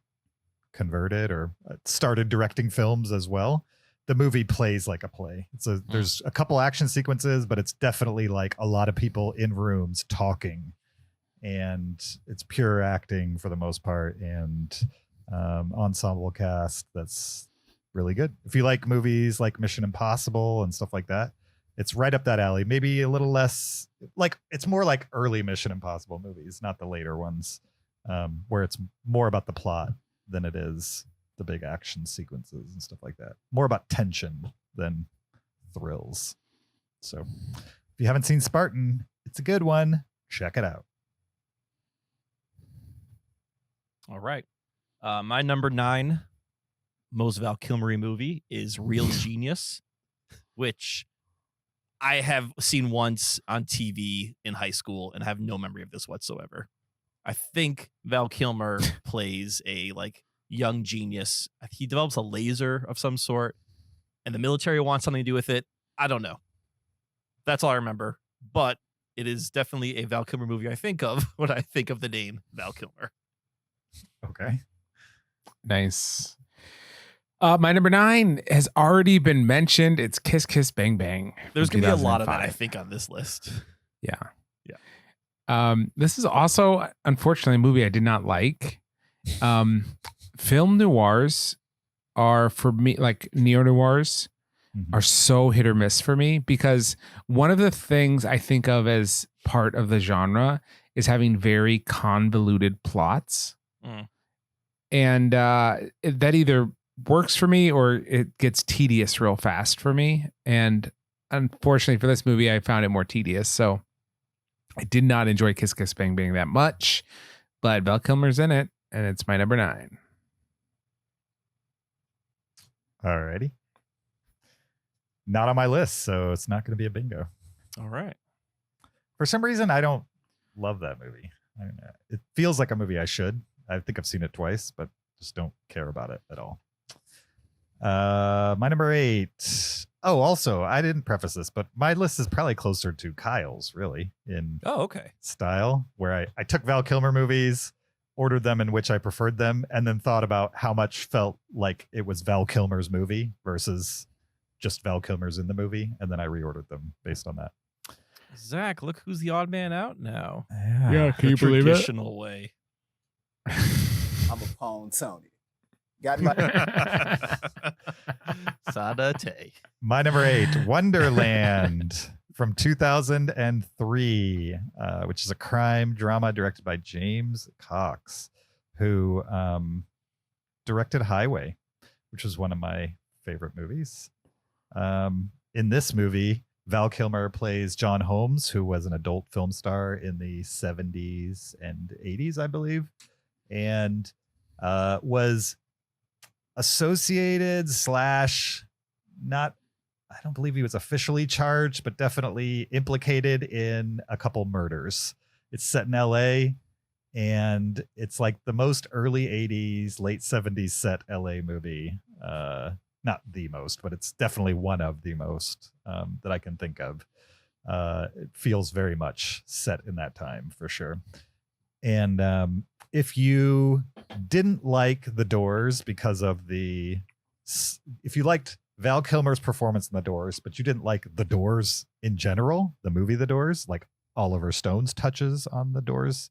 converted or started directing films as well. The movie plays like a play. There's a couple action sequences, but it's definitely like a lot of people in rooms talking, and it's pure acting for the most part, and ensemble cast that's really good. If you like movies like Mission Impossible and stuff like that, it's right up that alley. Maybe a little less, like, it's more like early Mission Impossible movies, not the later ones, where it's more about the plot than it is the big action sequences and stuff like that. More about tension than thrills. So if you haven't seen Spartan, it's a good one. Check it out. All right. My number 9 most Val Kilmer movie is Real Genius, which I have seen once on TV in high school and have no memory of this whatsoever. I think Val Kilmer plays a young genius. He develops a laser of some sort, and the military wants something to do with it. I don't know. That's all I remember. But it is definitely a Val Kilmer movie I think of when I think of the name Val Kilmer. Okay. Nice. My number 9 has already been mentioned. It's Kiss Kiss Bang Bang. There's going to be a lot of that, I 2005. think, on this list. Yeah. This is also, unfortunately, a movie I did not like. film noirs are for me, like neo noirs are so hit or miss for me, because one of the things I think of as part of the genre is having very convoluted plots. And that either works for me or it gets tedious real fast for me. And unfortunately for this movie, I found it more tedious. So I did not enjoy Kiss Kiss Bang Bang that much, but Val Kilmer's in it, and it's my number 9. Alrighty. Not on my list, so it's not going to be a bingo. All right. For some reason, I don't love that movie. I don't know. It feels like a movie I should. I think I've seen it twice, but just don't care about it at all. My number 8. Oh, also, I didn't preface this, but my list is probably closer to Kyle's, really, in style, where I took Val Kilmer movies, ordered them in which I preferred them, and then thought about how much felt like it was Val Kilmer's movie versus just Val Kilmer's in the movie, and then I reordered them based on that. Zach, look who's the odd man out now. Yeah, can you believe it? Traditional way. I'm a pawn Tony. Got my Sadate. My number 8, Wonderland from 2003, which is a crime drama directed by James Cox, who directed Highway, which was one of my favorite movies. In this movie, Val Kilmer plays John Holmes, who was an adult film star in the 70s and 80s, I believe, and was associated / not, I don't believe he was officially charged, but definitely implicated in a couple murders. It's set in LA, and it's like the most early 80s, late 70s set LA movie. Not the most, but it's definitely one of the most that I can think of. It feels very much set in that time for sure. And if you didn't like The Doors because of if you liked Val Kilmer's performance in The Doors, but you didn't like The Doors in general, the movie The Doors, like Oliver Stone's touches on The Doors,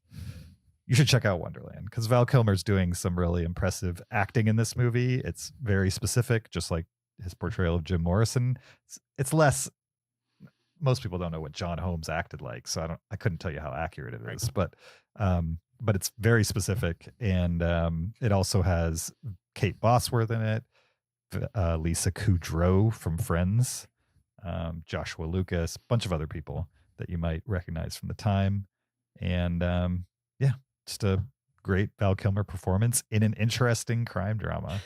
you should check out Wonderland, because Val Kilmer's doing some really impressive acting in this movie. It's very specific, just like his portrayal of Jim Morrison. It's less, most people don't know what John Holmes acted like, so I couldn't tell you how accurate it is, but it's very specific. And it also has Kate Bosworth in it, Lisa Kudrow from Friends, Joshua Lucas, a bunch of other people that you might recognize from the time. And just a great Val Kilmer performance in an interesting crime drama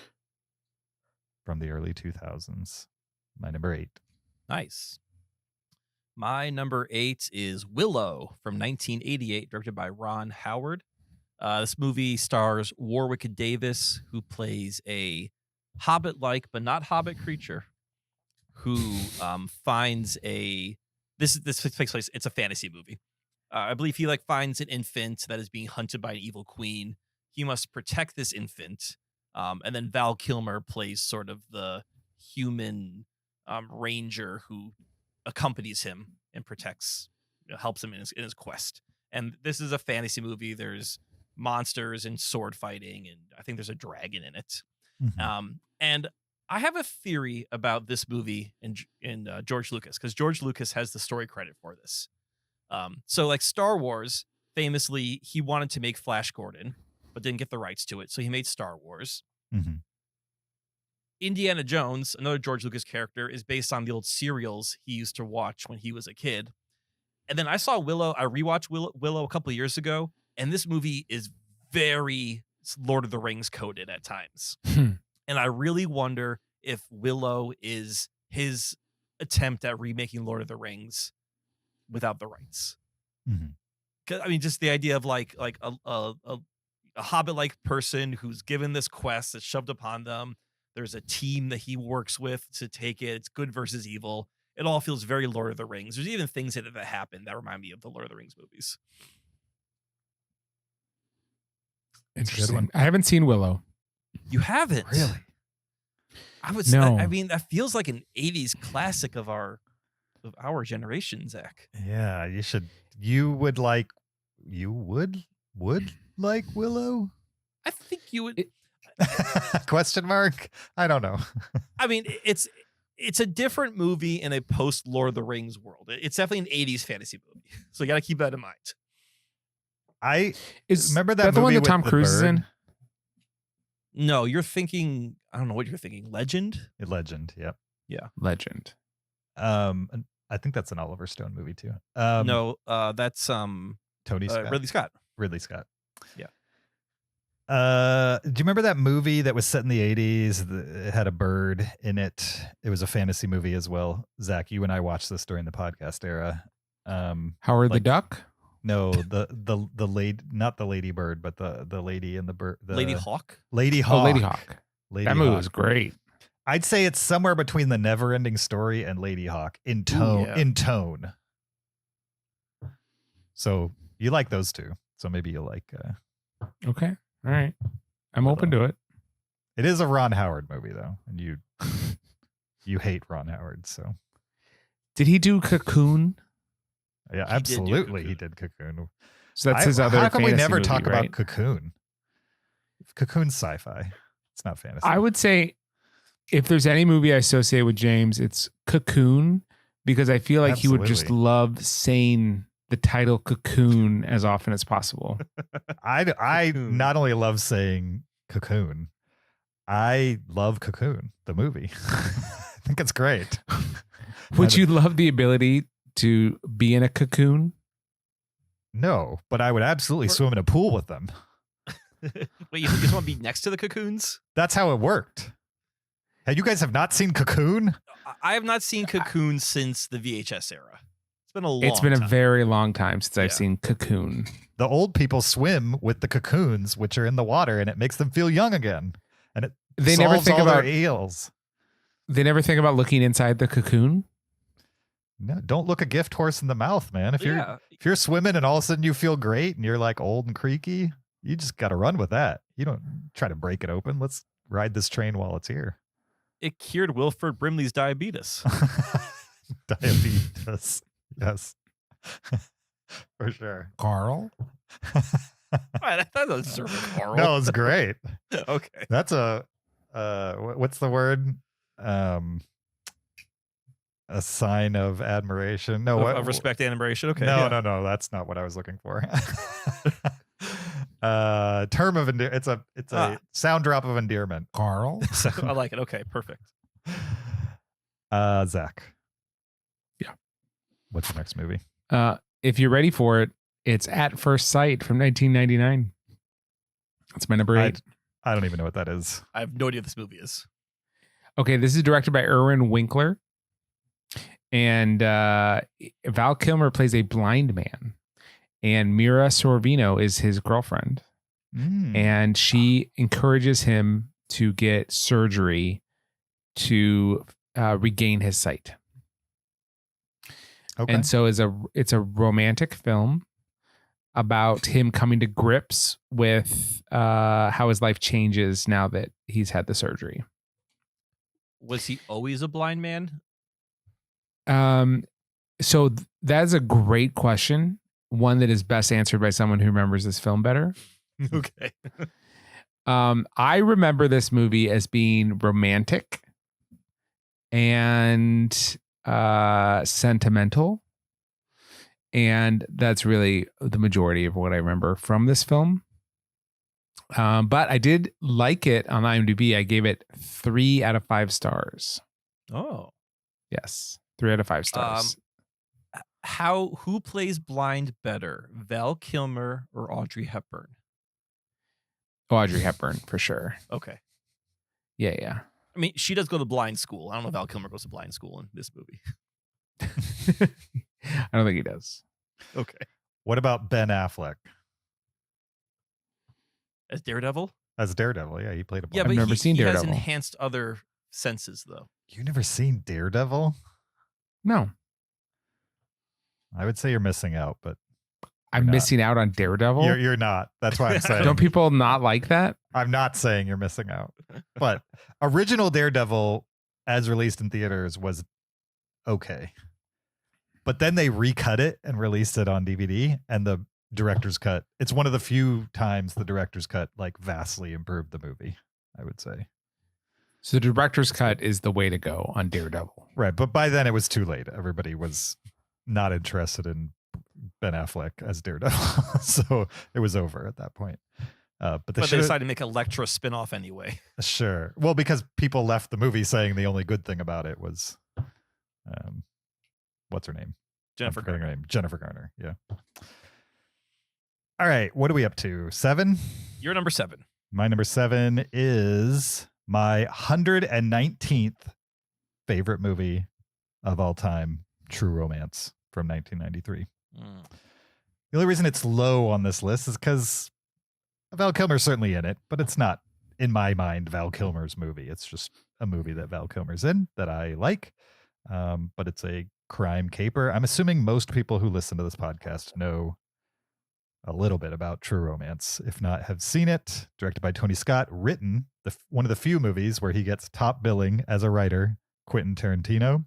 from the early 2000s. My number 8. Nice. My number 8 is Willow from 1988, directed by Ron Howard. This movie stars Warwick Davis, who plays a hobbit-like but not hobbit creature who finds this takes place. It's a fantasy movie. I believe he finds an infant that is being hunted by an evil queen. He must protect this infant, and then Val Kilmer plays sort of the human ranger who accompanies him and helps him in his quest. And this is a fantasy movie. There's monsters and sword fighting, and I think there's a dragon in it. Mm-hmm. And I have a theory about this movie in George Lucas, because George Lucas has the story credit for this. So like Star Wars, famously, he wanted to make Flash Gordon, but didn't get the rights to it. So he made Star Wars. Mm-hmm. Indiana Jones, another George Lucas character, is based on the old serials he used to watch when he was a kid. And then I saw Willow. I rewatched Willow a couple of years ago, and this movie is very Lord of the Rings coded at times. And I really wonder if Willow is his attempt at remaking Lord of the Rings without the rights. Mm-hmm. 'Cause, I mean, just the idea of like a hobbit-like person who's given this quest that's shoved upon them. There's a team that he works with to take it. It's good versus evil. It all feels very Lord of the Rings. There's even things in it that happen that remind me of the Lord of the Rings movies. Interesting. I haven't seen Willow. You haven't? Really? I would say, No. I mean, that feels like an 80s classic of our generation, Zach. Yeah, you should. You would like Willow? I think you would. Question mark? I don't know. I mean, it's a different movie in a post Lord of the Rings world. It's definitely an 80s fantasy movie. So you got to keep that in mind. Remember that the one movie that Tom with the Cruise is bird? in? No, you're thinking, I don't know what you're thinking. Legend? Legend, yep. Legend. And I think that's an Oliver Stone movie too. No, that's Tony Scott. Ridley Scott. Ridley Scott. Yeah. Do you remember that movie that was set in the 80s? It had a bird in it. It was a fantasy movie as well. Zach, you and I watched this during the podcast era. Howard the like- Duck? No, the lady, not the lady bird, but the lady and the bird. Lady Hawk? Lady Hawk. Oh, Lady Hawk. Lady That movie Hawk. was great. I'd say it's somewhere between The Never-Ending Story and Lady Hawk in tone. yeah. In tone. So you like those two. So maybe you like. Okay. All right. I'm open to it. It is a Ron Howard movie though, and you hate Ron Howard. So Did he do Cocoon? yeah, He did do absolutely, he Cocoon. did Cocoon. So that's his other. How come we fantasy never movie, talk right? about Cocoon? Cocoon's sci-fi. It's not fantasy. I would say if there's any movie I associate with James, it's Cocoon, because I feel like he would just Absolutely. love saying the title Cocoon as often as possible. I Cocoon. not only love saying Cocoon, I love Cocoon, the movie. I think it's great. Would you love the ability to be in a cocoon? No, but I would absolutely swim in a pool with them. Wait, you just want to be next to the cocoons? That's how it worked. Hey, you guys have not seen Cocoon? I have not seen Cocoon since the VHS era. It's been a long It's been a time. very long time since I've Yeah. seen Cocoon. The old people swim with the cocoons, which are in the water, and it makes them feel young again. And it They never solves think all their about ails. They never think about looking inside the cocoon. No, don't look a gift horse in the mouth, man. If Yeah. you're swimming and all of a sudden you feel great and you're like old and creaky, you just got to run with that. You don't try to break it open. Let's ride this train while it's here. It cured Wilford Brimley's diabetes. Diabetes. Yes. For sure. Carl? That doesn't serve a Carl. No, it's great. Okay. That's what's the word? A sign of admiration. No, what? Of respect and admiration. Okay. No, yeah. no. That's not what I was looking for. Term of endearment. It's a sound drop of endearment. Carl? I like it. Okay, perfect. Zach. Yeah. What's the next movie? If you're ready for it, it's At First Sight from 1999. It's my number 8. I don't even know what that is. I have no idea what this movie is. Okay, this is directed by Irwin Winkler. And Val Kilmer plays a blind man. And Mira Sorvino is his girlfriend. Mm. And she encourages him to get surgery to regain his sight. Okay. And so it's a romantic film about him coming to grips with how his life changes now that he's had the surgery. Was he always a blind man? So that's a great question. One that is best answered by someone who remembers this film better. Okay. I remember this movie as being romantic and sentimental. And that's really the majority of what I remember from this film. But I did like it on IMDb. I gave it 3 out of 5 stars. Oh. Yes. 3 out of 5 stars. Who plays blind better, Val Kilmer or Audrey Hepburn? Audrey Hepburn, for sure. Okay. Yeah. I mean, she does go to blind school. I don't know if Val Kilmer goes to blind school in this movie. I don't think he does. Okay. What about Ben Affleck As Daredevil? as Daredevil? Yeah, he played a Yeah, blind. but never seen he has Daredevil. enhanced other senses, though. You never seen Daredevil? No. I would say you're missing out, but I'm not. missing out on Daredevil. you're not. That's why I'm saying. Don't people not like that? I'm not saying you're missing out. But original Daredevil, as released in theaters, was okay. But then they recut it and released it on DVD, and the director's cut. It's one of the few times the director's cut like vastly improved the movie. I would say. So the director's cut is the way to go on Daredevil. Right, but by then it was too late. Everybody was not interested in Ben Affleck as Daredevil, so it was over at that point. But they decided to make Elektra spinoff anyway. Sure. Well, because people left the movie saying the only good thing about it was, what's her name? Jennifer Garner. Jennifer Garner. Yeah. All right. What are we up to? 7? You're number 7. My number 7 is my 119th favorite movie of all time, True Romance from 1993. The only reason it's low on this list is because Val Kilmer's certainly in it, but it's not, in my mind, Val Kilmer's movie. It's just a movie that Val Kilmer's in that I like, but it's a crime caper. I'm assuming most people who listen to this podcast know a little bit about True Romance. If not, have seen it. Directed by Tony Scott, written, one of the few movies where he gets top billing as a writer, Quentin Tarantino.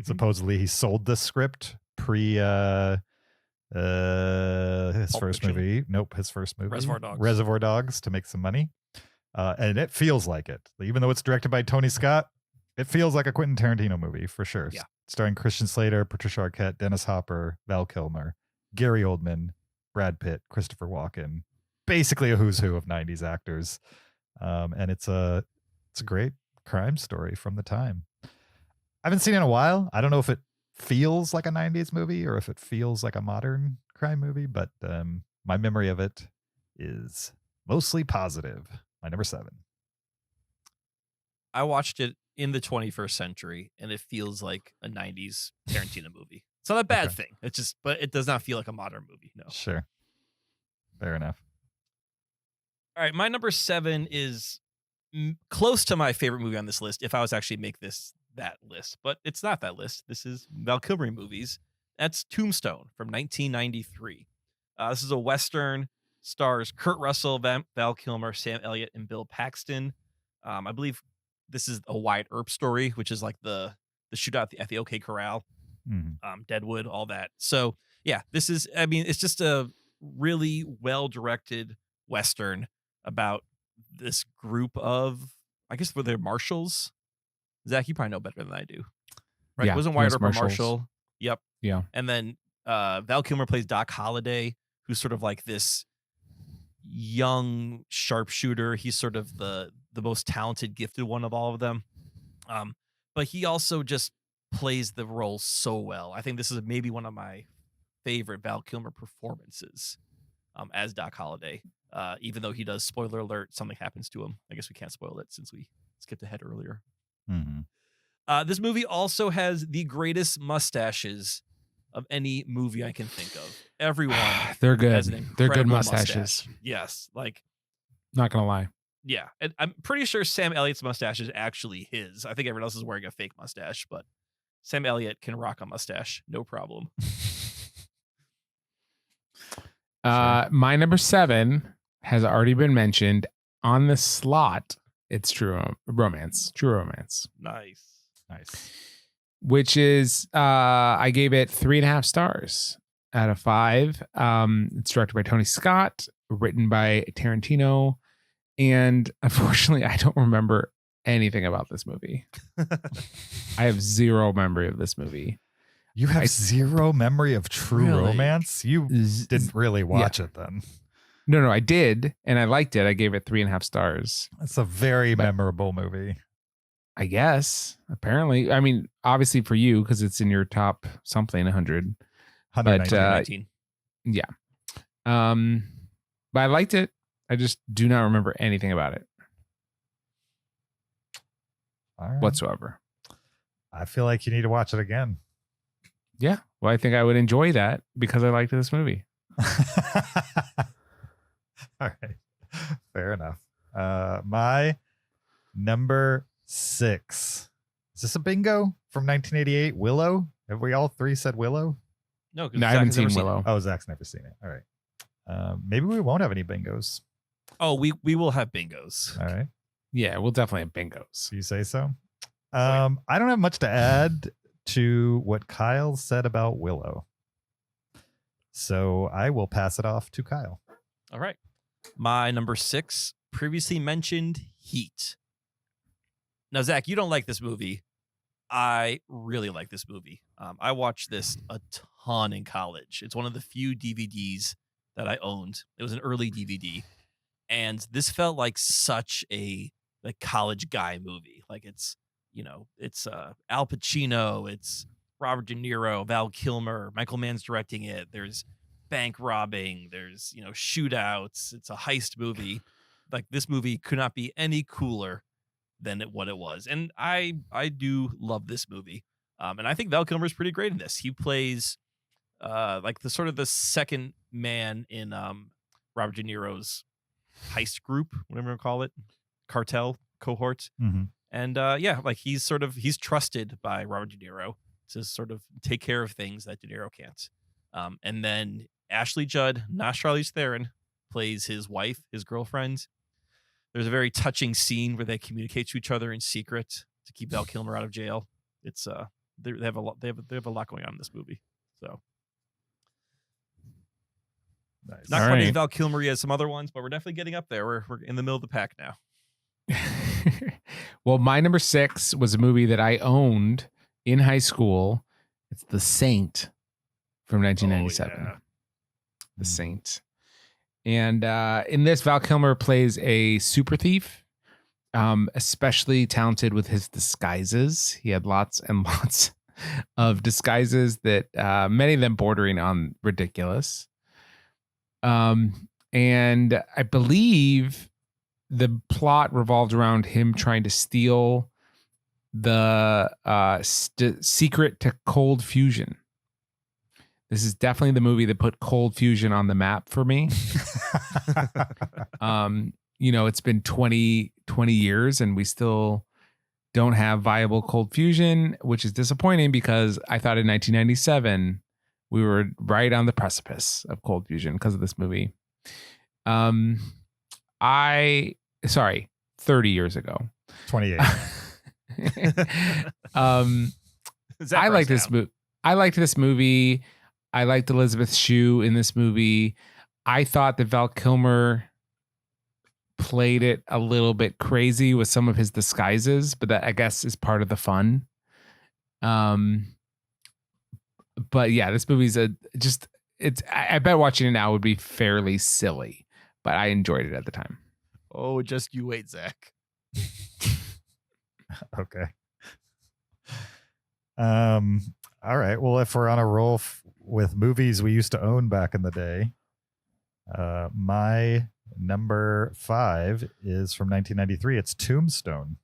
Supposedly he sold the script pre his first movie. Nope, his first movie. Reservoir Dogs to make some money. And it feels like it. Even though it's directed by Tony Scott, it feels like a Quentin Tarantino movie for sure. Yeah. Starring Christian Slater, Patricia Arquette, Dennis Hopper, Val Kilmer, Gary Oldman, Brad Pitt, Christopher Walken. Basically a who's who of 90s actors. And it's a great crime story from the time. I haven't seen it in a while. I don't know if it feels like a 90s movie or if it feels like a modern crime movie, but my memory of it is mostly positive. My number 7. I watched it in the 21st century, and it feels like a 90s Tarantino movie. It's not a bad thing. It's just, but it does not feel like a modern movie. No. Sure. Fair enough. All right. My number 7 is close to my favorite movie on this list if I was actually make that list, but it's not that list. This is Val Kilmer movies. That's Tombstone from 1993. This is a Western, stars Kurt Russell, Val Kilmer, Sam Elliott, and Bill Paxton. I believe this is a Wyatt Earp story, which is like the shootout at the OK Corral, Deadwood, all that. So yeah, this is, I mean, it's just a really well-directed Western about this group of, I guess, were they marshals? Zach, you probably know better than I do. Right? Yeah, Wasn't Wyatt Earp a marshals. marshal? Yep. Yeah. And then Val Kilmer plays Doc Holliday, who's sort of like this young sharpshooter. He's sort of the most talented, gifted one of all of them. But he also just plays the role so well. I think this is maybe one of my favorite Val Kilmer performances as Doc Holliday. Even though he does, spoiler alert, something happens to him. I guess we can't spoil it since we skipped ahead earlier. This movie also has the greatest mustaches of any movie I can think of. Everyone, they're good. has an They're good incredible mustaches. mustache. Yes, like Not gonna lie. yeah, and I'm pretty sure Sam Elliott's mustache is actually his. I think everyone else is wearing a fake mustache, but Sam Elliott can rock a mustache, no problem. My number 7 has already been mentioned on the slot. It's True Romance. True Romance. Nice. Which is I gave it 3.5 stars out of 5. It's directed by Tony Scott, written by Tarantino, and unfortunately I don't remember anything about this movie. I have zero memory of this movie. You have zero memory of True Really? Romance? You didn't really watch it then. No, I did, and I liked it. I gave it 3.5 stars. It's a very memorable movie. I guess. Apparently, I mean, obviously for you because it's in your top something 100. 119. Yeah. But I liked it. I just do not remember anything about it All right. whatsoever. I feel like you need to watch it again. Yeah. Well, I think I would enjoy that because I liked this movie. All right. Fair enough. My number 6. Is this a bingo from 1988? Willow? Have we all 3 said Willow? No, No, I haven't seen Willow. Oh, Zach's never seen it. All right. Maybe we won't have any bingos. Oh, we will have bingos. All right. Yeah, we'll definitely have bingos. You say so? I don't have much to add to what Kyle said about Willow. So I will pass it off to Kyle. All right. My number 6 previously mentioned Heat. Now, Zach, you don't like this movie. I really like this movie. I watched this a ton in college. It's one of the few DVDs that I owned. It was an early DVD. And this felt like such a college guy movie. Like it's Al Pacino, it's Robert De Niro, Val Kilmer, Michael Mann's directing it. There's bank robbing, there's shootouts. It's a heist movie. Like this movie could not be any cooler than what it was. And I do love this movie. And I think Val Kilmer is pretty great in this. He plays like the sort of the second man in Robert De Niro's heist group, whatever you call it, cartel cohort. Mm-hmm. And like he's trusted by Robert De Niro to sort of take care of things that De Niro can't. And then Ashley Judd, not Charlize Theron, plays his wife, his girlfriend. There's a very touching scene where they communicate to each other in secret to keep Val Kilmer out of jail. It's they have a lot going on in this movie. So Nice. not All quite as right. Val Kilmer as some other ones, but we're definitely getting up there. We're in the middle of the pack now. Well, my number 6 was a movie that I owned in high school. It's The Saint from 1997. Oh, yeah. The Saint. And in this, Val Kilmer plays a super thief, especially talented with his disguises. He had lots and lots of disguises that many of them bordering on ridiculous. And I believe the plot revolved around him trying to steal the secret to cold fusion. This is definitely the movie that put cold fusion on the map for me. It's been 20 years and we still don't have viable cold fusion, which is disappointing because I thought in 1997 we were right on the precipice of cold fusion because of this movie. 30 years ago. 28. Zach I like writes this down. movie. I liked this movie. I liked Elizabeth Shue in this movie. I thought that Val Kilmer played it a little bit crazy with some of his disguises, but that I guess is part of the fun. But yeah, this movie's I bet watching it now would be fairly silly, but I enjoyed it at the time. Oh, just you wait, Zach. Okay. All right. Well, if we're on a roll with movies we used to own back in the day, my number 5 is from 1993. It's Tombstone,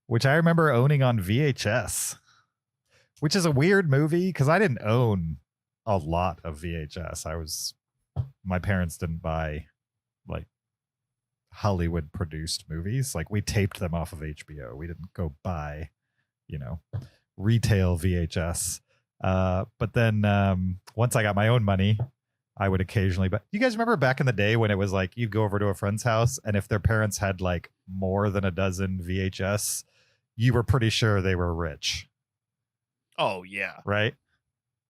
which I remember owning on VHS, which is a weird movie because I didn't own a lot of VHS. My parents didn't buy like Hollywood produced movies. Like we taped them off of HBO. We didn't go buy, retail VHS. But then once I got my own money, I would occasionally, but you guys remember back in the day when it was like you'd go over to a friend's house and if their parents had like more than a dozen VHS, you were pretty sure they were rich. Oh yeah. Right?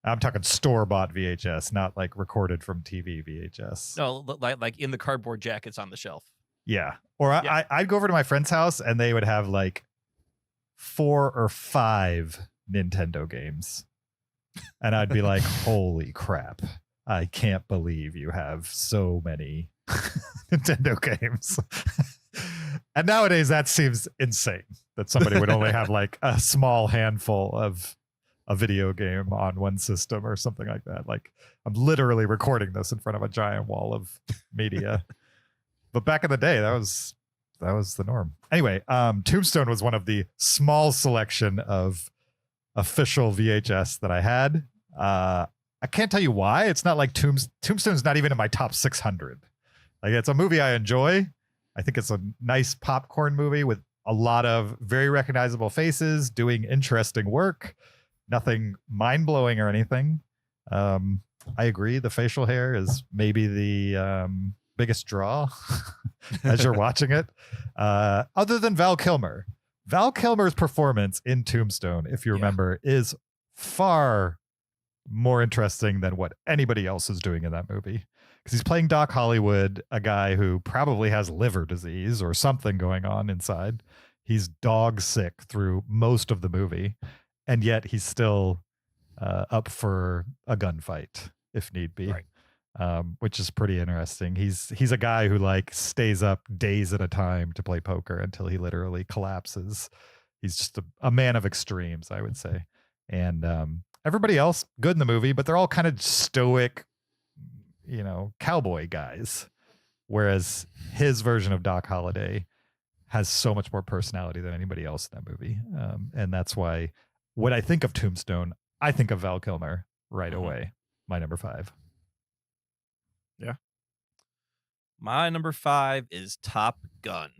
I'm talking store-bought VHS, not like recorded from TV VHS. No, like in the cardboard jackets on the shelf. Yeah. Or Yeah. I'd go over to my friend's house and they would have like 4 or 5 Nintendo games. And I'd be like, holy crap. I can't believe you have so many Nintendo games. And nowadays that seems insane that somebody would only have like a small handful of a video game on one system or something like that. Like I'm literally recording this in front of a giant wall of media. But back in the day, that was the norm. Anyway, Tombstone was one of the small selection of official VHS that I had. I can't tell you why. It's not like Tombstone's not even in my top 600. Like it's a movie I enjoy. I think it's a nice popcorn movie with a lot of very recognizable faces doing interesting work. Nothing mind-blowing or anything. I agree. The facial hair is maybe the biggest draw as you're watching it. Other than Val Kilmer. Val Kilmer's performance in Tombstone, if you remember, is far more interesting than what anybody else is doing in that movie. Because he's playing Doc Hollywood, a guy who probably has liver disease or something going on inside. He's dog sick through most of the movie, and yet he's still up for a gunfight if need be, which is pretty interesting. He's a guy who like stays up days at a time to play poker until he literally collapses. He's just a man of extremes, I would say. And everybody else good in the movie, but they're all kind of stoic, cowboy guys. Whereas his version of Doc Holliday has so much more personality than anybody else in that movie. And that's why when I think of Tombstone, I think of Val Kilmer right away. My number 5. Yeah. My number 5 is Top Gun.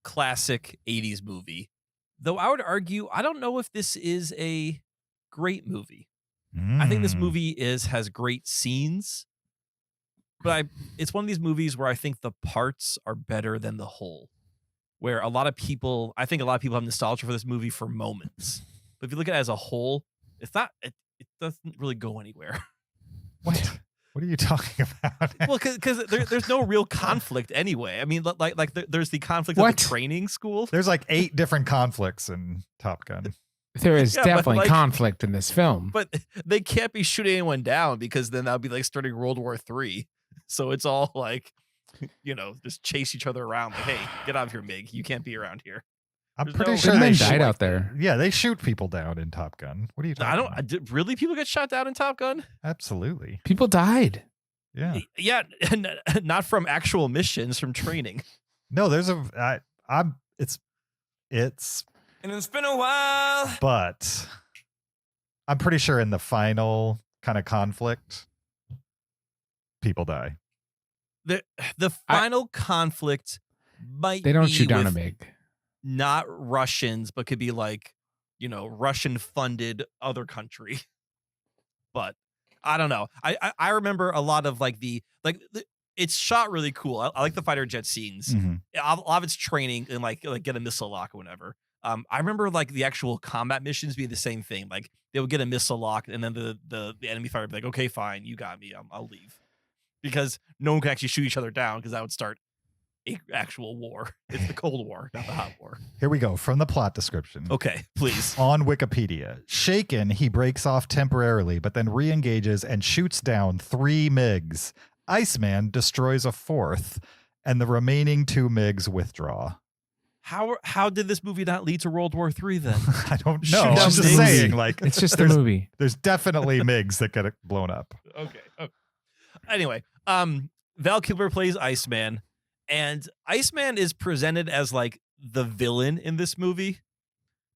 Classic 80s movie. Though I would argue, I don't know if this is a great movie. I think this movie has great scenes, but it's one of these movies where I think the parts are better than the whole. Where I think a lot of people have nostalgia for this movie for moments. But if you look at it as a whole, it's not. It doesn't really go anywhere. What? What are you talking about? Well, because there's no real conflict anyway. I mean, there's the conflict of the training school. There's like 8 different conflicts in Top Gun. There is definitely conflict in this film. But they can't be shooting anyone down because then that would be like starting World War III. So it's all like, just chase each other around. Like, hey, get out of here, Mig. You can't be around here. I'm pretty sure they died out there. Yeah, they shoot people down in Top Gun. What are you talking about? Really? People get shot down in Top Gun? Absolutely. People died. Yeah. Yeah, not from actual missions, from training. No, there's it's and it's been a while. But I'm pretty sure in the final kind of conflict, people die. The final conflict might they don't be shoot down a with MiG. Not Russians, but could be like, Russian funded other country. But I don't know. I remember a lot of it's shot really cool. I like the fighter jet scenes. Mm-hmm. A lot of it's training and like get a missile lock or whatever. I remember like the actual combat missions being the same thing. Like they would get a missile lock and then the enemy fighter would be like, okay, fine, you got me. I'll leave. Because no one could actually shoot each other down because that would start actual war. It's the Cold War, not the Hot War. Here we go from the plot description. Okay, please. On Wikipedia, shaken, he breaks off temporarily, but then re-engages and shoots down 3 MiGs. Iceman destroys a 4th, and the remaining 2 MiGs withdraw. How did this movie not lead to World War III then? I don't know. Shoot I'm down just MiGs. saying, like It's just a movie. There's definitely MiGs that get blown up. Okay. Anyway, Val Kilmer plays Iceman. And Iceman is presented as like the villain in this movie,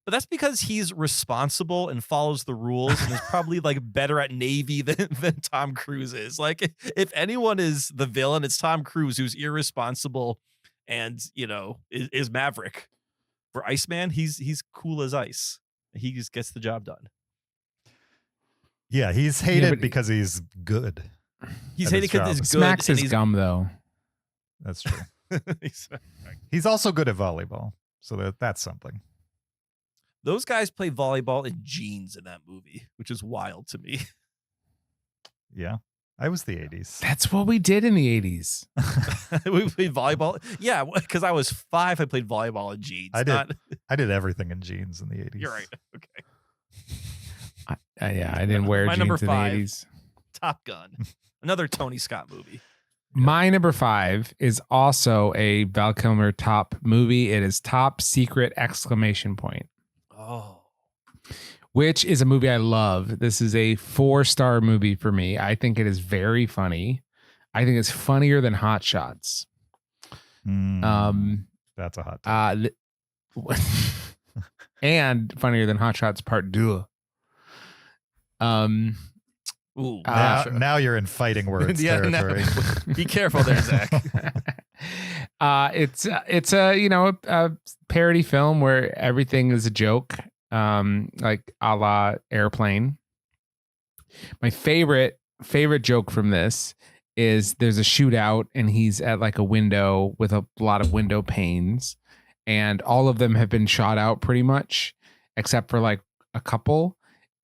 but that's because he's responsible and follows the rules and is probably like better at Navy than Tom Cruise is. Like if anyone is the villain, it's Tom Cruise, who's irresponsible and, is Maverick. For Iceman, he's cool as ice. He just gets the job done. Yeah, he's hated because he's good. He's hated because he's good. Smacks his gum though. That's true. He's also good at volleyball, so that's something. Those guys play volleyball in jeans in that movie, which is wild to me. Yeah, I was the 80s. That's what we did in the 80s. We played volleyball. Yeah, because I was 5. I played volleyball in jeans. I did everything in jeans in the 80s. You're right. Okay. I didn't wear My jeans number in the 5, 80s. Top Gun, another Tony Scott movie. My number 5 is also a Val Kilmer top movie. It is Top Secret ! Oh. Which is a movie I love. This is a 4-star movie for me. I think it is very funny. I think it's funnier than Hot Shots. That's a hot take. And funnier than Hot Shots Part 2. Ooh, now you're in fighting words territory. Be careful there, Zach. It's a parody film where everything is a joke, like a la Airplane. My favorite joke from this is there's a shootout and he's at like a window with a lot of window panes, and all of them have been shot out pretty much, except for like a couple.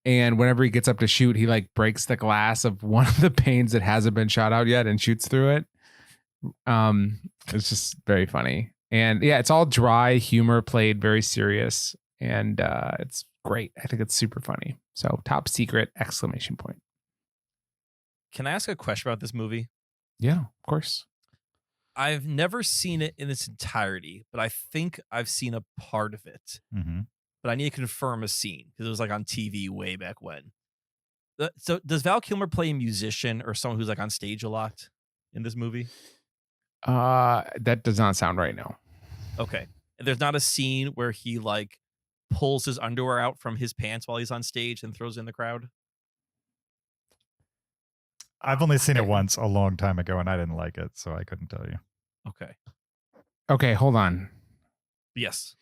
And whenever he gets up to shoot, he like breaks the glass of one of the panes that hasn't been shot out yet and shoots through it. It's just very funny. And yeah, it's all dry humor played very serious. And it's great. I think it's super funny. So Top Secret, exclamation point. Can I ask a question about this movie? Yeah, of course. I've never seen it in its entirety, but I think I've seen a part of it. Mm-hmm. But I need to confirm a scene because it was like on TV way back when. So does Val Kilmer play a musician or someone who's like on stage a lot in this movie? That does not sound right now. Okay. And there's not a scene where he like pulls his underwear out from his pants while he's on stage and throws in the crowd? I've only seen it once a long time ago, and I didn't like it, so I couldn't tell you. Okay. Okay, hold on. Yes.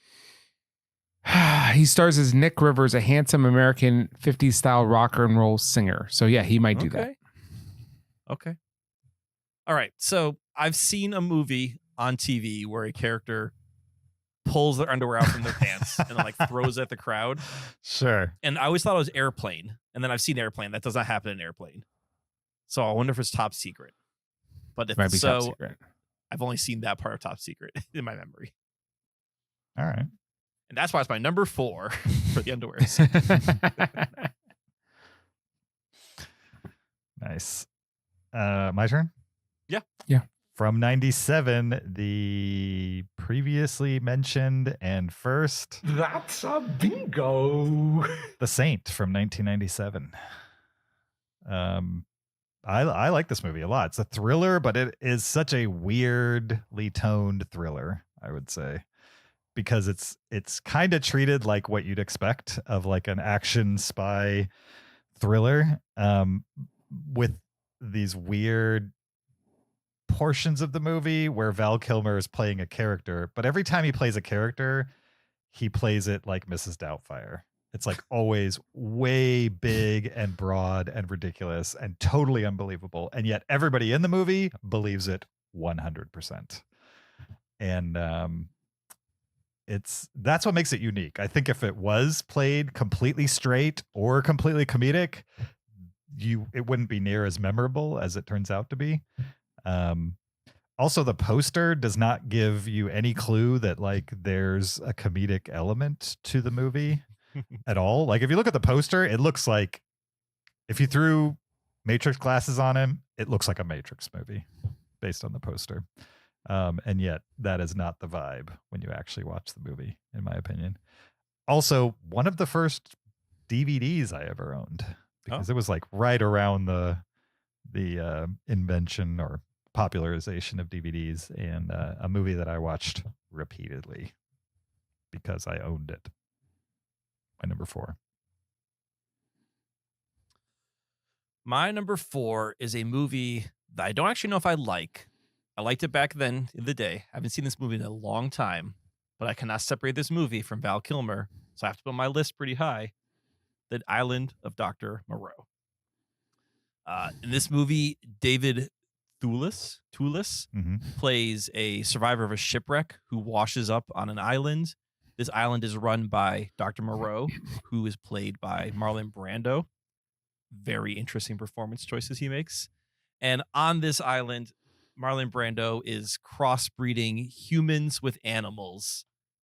He stars as Nick Rivers, a handsome American 50s style rock and roll singer. So yeah, he might do that. Okay. All right. So I've seen a movie on TV where a character pulls their underwear out from their pants and then like throws it at the crowd. Sure. And I always thought it was Airplane. And then I've seen Airplane. That does not happen in Airplane. So I wonder if it's Top Secret. But if Might be Top so, Secret. I've only seen that part of Top Secret in my memory. All right. And that's why it's my number 4 for the underwear. Nice. My turn? Yeah. Yeah. From 97, the previously mentioned and first. That's a bingo. The Saint from 1997. I like this movie a lot. It's a thriller, but it is such a weirdly toned thriller, I would say, because it's kind of treated like what you'd expect of like an action spy thriller, with these weird portions of the movie where Val Kilmer is playing a character, but every time he plays a character, he plays it like Mrs. Doubtfire. It's like always way big and broad and ridiculous and totally unbelievable. And yet everybody in the movie believes it 100%. And that's what makes it unique. I think if it was played completely straight or completely comedic, it wouldn't be near as memorable as it turns out to be. Also, the poster does not give you any clue that like there's a comedic element to the movie at all. Like if you look at the poster, it looks like if you threw Matrix glasses on him, it looks like a Matrix movie based on the poster. And yet that is not the vibe when you actually watch the movie, in my opinion. Also, one of the first DVDs I ever owned, because it was like right around the invention or popularization of DVDs, and a movie that I watched repeatedly because I owned it. My number 4. My number 4 is a movie that I don't actually know if I like. I liked it back then in the day. I haven't seen this movie in a long time, but I cannot separate this movie from Val Kilmer, so I have to put my list pretty high. The Island of Dr. Moreau. In this movie, David Thewlis plays a survivor of a shipwreck who washes up on an island. This island is run by Dr. Moreau, who is played by Marlon Brando. Very interesting performance choices he makes. And on this island, Marlon Brando is crossbreeding humans with animals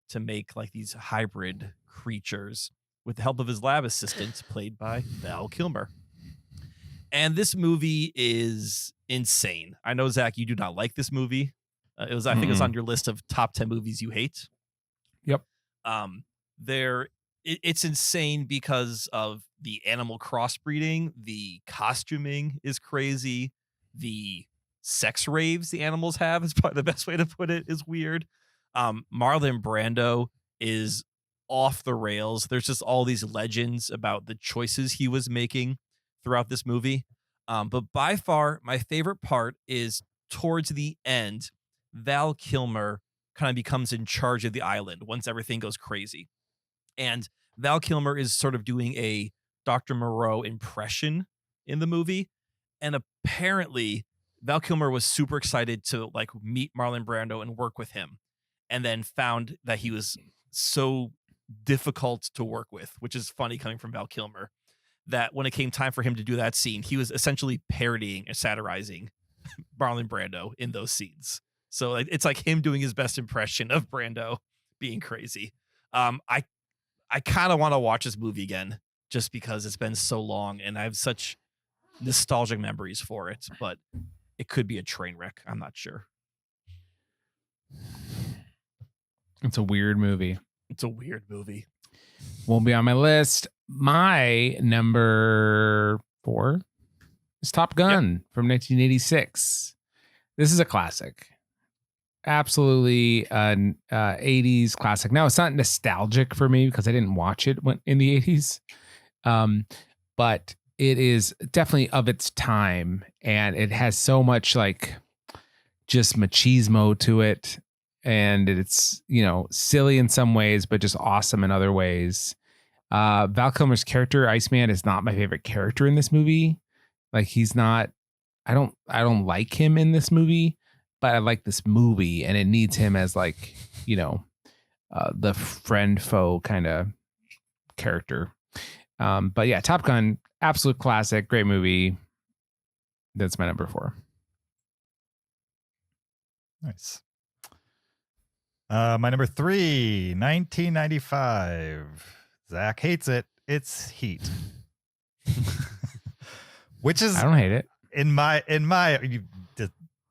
to make like these hybrid creatures with the help of his lab assistant, played by Val Kilmer. And this movie is insane. I know, Zach, you do not like this movie. I think it was on your list of top 10 movies you hate. Yep. It's insane because of the animal crossbreeding. The costuming is crazy. The sex raves the animals have is probably the best way to put it, is weird. Marlon Brando is off the rails. There's just all these legends about the choices he was making throughout this movie. But by far, my favorite part is towards the end, Val Kilmer kind of becomes in charge of the island once everything goes crazy. And Val Kilmer is sort of doing a Dr. Moreau impression in the movie. And apparently Val Kilmer was super excited to like meet Marlon Brando and work with him, and then found that he was so difficult to work with, which is funny coming from Val Kilmer. that when it came time for him to do that scene, he was essentially parodying and satirizing Marlon Brando in those scenes. So like, it's like him doing his best impression of Brando being crazy. I kind of want to watch this movie again just because it's been so long and I have such nostalgic memories for it, but it could be a train wreck. I'm not sure. It's a weird movie. It's a weird movie. Won't be on my list. My number 4 is Top Gun from 1986. This is a classic. Absolutely an 80s classic. Now, it's not nostalgic for me because I didn't watch it in the 80s. But it is definitely of its time. And it has so much like just machismo to it. And it's, silly in some ways, but just awesome in other ways. Val Kilmer's character, Iceman, is not my favorite character in this movie. Like he's not, I don't like him in this movie, but I like this movie and it needs him as like, the friend foe kind of character. But yeah, Top Gun, absolute classic, great movie. That's my number 4. Nice. My number 3, 1995. Zach hates it. It's Heat. Which is, I don't hate it. in my you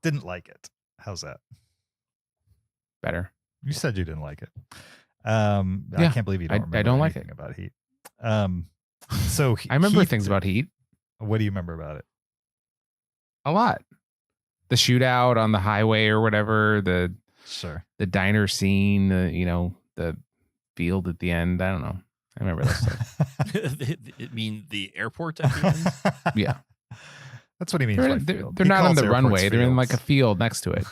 didn't like it. How's that? Better. You said you didn't like it. I can't believe you don't remember I don't like anything it about Heat. So I remember Heat, things about Heat. What do you remember about it? A lot. The shootout on the highway or whatever, the diner scene, the field at the end. I don't know. I remember that stuff. I mean, the airport at the end? Yeah. That's what he means. They're not on the runway. They're in like a field next to it.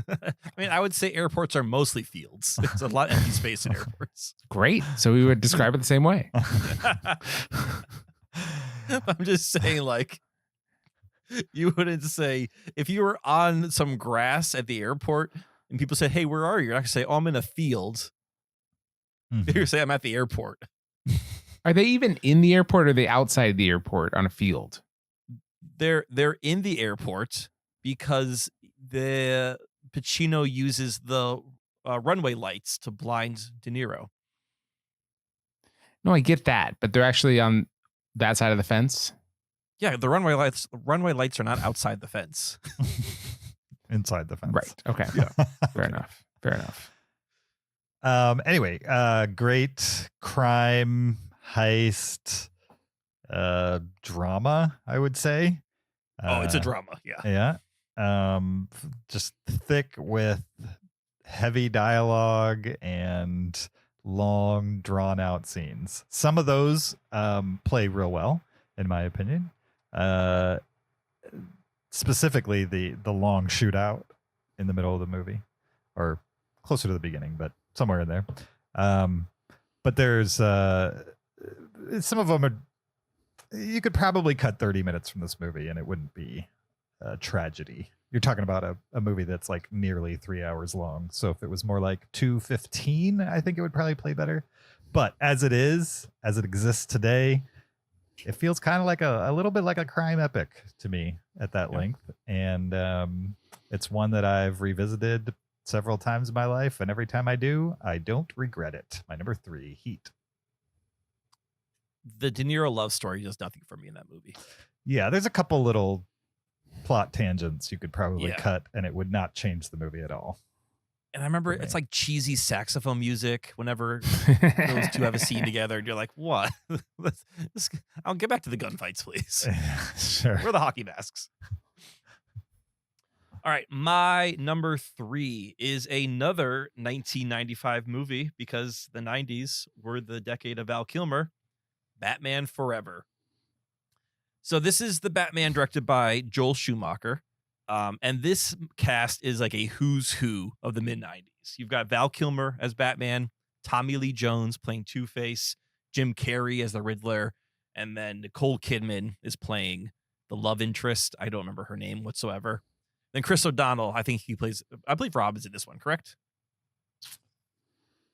I mean, I would say airports are mostly fields. There's a lot of empty space in airports. Great. So we would describe it the same way. I'm just saying, like, you wouldn't say, if you were on some grass at the airport and people said, hey, where are you? You're not going to say, oh, I'm in a field. Mm-hmm. You're say I'm at the airport. Are they even in the airport or are they outside the airport on a field? They're in the airport because the Pacino uses the runway lights to blind De Niro. No, I get that, but they're actually on that side of the fence. Yeah, the runway lights are not outside the fence. Inside the fence. Right. Okay. Yeah. Fair enough. Anyway, great crime heist drama, I would say. It's a drama. Yeah. Yeah. Just thick with heavy dialogue and long drawn out scenes. Some of those play real well, in my opinion. Specifically the long shootout in the middle of the movie, or closer to the beginning, but somewhere in there. But there's some of them are, you could probably cut 30 minutes from this movie and it wouldn't be a tragedy. You're talking about a movie that's like nearly 3 hours long. So if it was more like 2:15, I think it would probably play better. But as it exists today, it feels kind of like a little bit like a crime epic to me at that length. And it's one that I've revisited several times in my life. And every time I do, I don't regret it. My number 3, Heat. The De Niro love story does nothing for me in that movie. Yeah, there's a couple little plot tangents you could probably cut and it would not change the movie at all. And I remember it's like cheesy saxophone music whenever those two have a scene together. And you're like, what? I'll get back to the gunfights, please. Sure. Where are the hockey masks? All right. My number 3 is another 1995 movie because the 90s were the decade of Val Kilmer, Batman Forever. So this is the Batman directed by Joel Schumacher. And this cast is like a who's who of the mid-90s. You've got Val Kilmer as Batman, Tommy Lee Jones playing Two-Face, Jim Carrey as the Riddler, and then Nicole Kidman is playing the love interest. I don't remember her name whatsoever. Then Chris O'Donnell, I believe Robin's in this one, correct?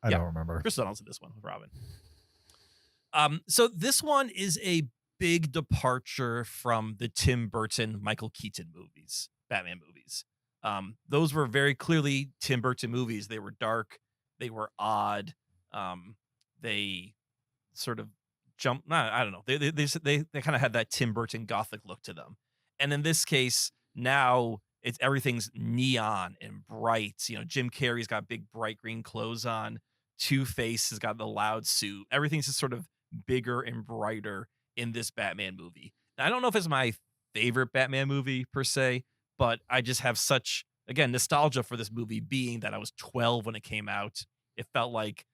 I don't remember. Chris O'Donnell's in this one with Robin. So this one is a big departure from the Tim Burton, Michael Keaton movies, Batman movies. Those were very clearly Tim Burton movies. They were dark, they were odd. They sort of I don't know. They kind of had that Tim Burton gothic look to them. And in this case, now everything's neon and bright. You know, Jim Carrey's got big bright green clothes on. Two-Face has got the loud suit. Everything's just sort of bigger and brighter in this Batman movie. Now, I don't know if it's my favorite Batman movie per se, but I just have such, again, nostalgia for this movie, being that I was 12 when it came out. It felt like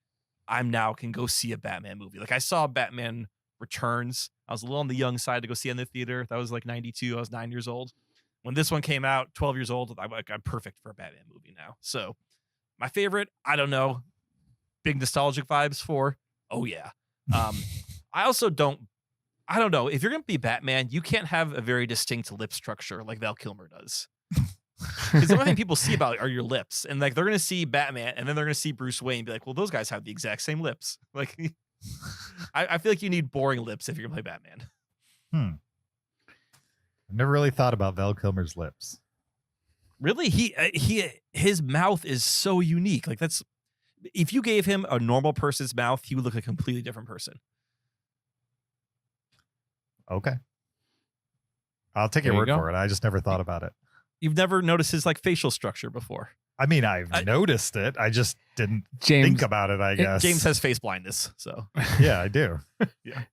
I'm now can go see a Batman movie. Like I saw Batman Returns. I was a little on the young side to go see it in the theater. That was like 92. I was 9 years old. When this one came out, 12 years old, I'm perfect for a Batman movie now. So my favorite, I don't know, big nostalgic vibes for, oh yeah. I also I don't know, if you're going to be Batman, you can't have a very distinct lip structure like Val Kilmer does. Because the only thing people see about are your lips. And like they're going to see Batman and then they're going to see Bruce Wayne and be like, well, those guys have the exact same lips. Like, I feel like you need boring lips if you're going to play Batman. I've never really thought about Val Kilmer's lips. Really? His mouth is so unique. Like that's, if you gave him a normal person's mouth, he would look like a completely different person. Okay. I'll take your word for it. I just never thought about it. You've never noticed his like facial structure before. I mean, I've noticed it. I just didn't think about it, I guess. James has face blindness, so. Yeah, I do. Yeah.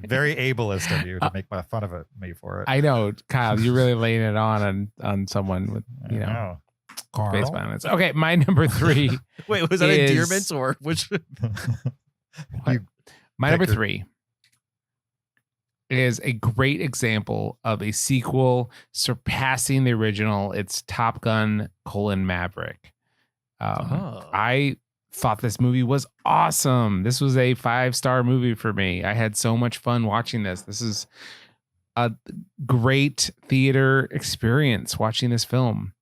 Very ableist of you to make fun of me for it. I know, Kyle, you're really laying it on someone with, you know, face blindness. Okay, my number 3. Wait, was that endearment or which? My number 3 is a great example of a sequel surpassing the original. It's Top Gun: Maverick. I thought this movie was awesome. This was a 5-star movie for me. I had so much fun watching this. This is a great theater experience watching this film.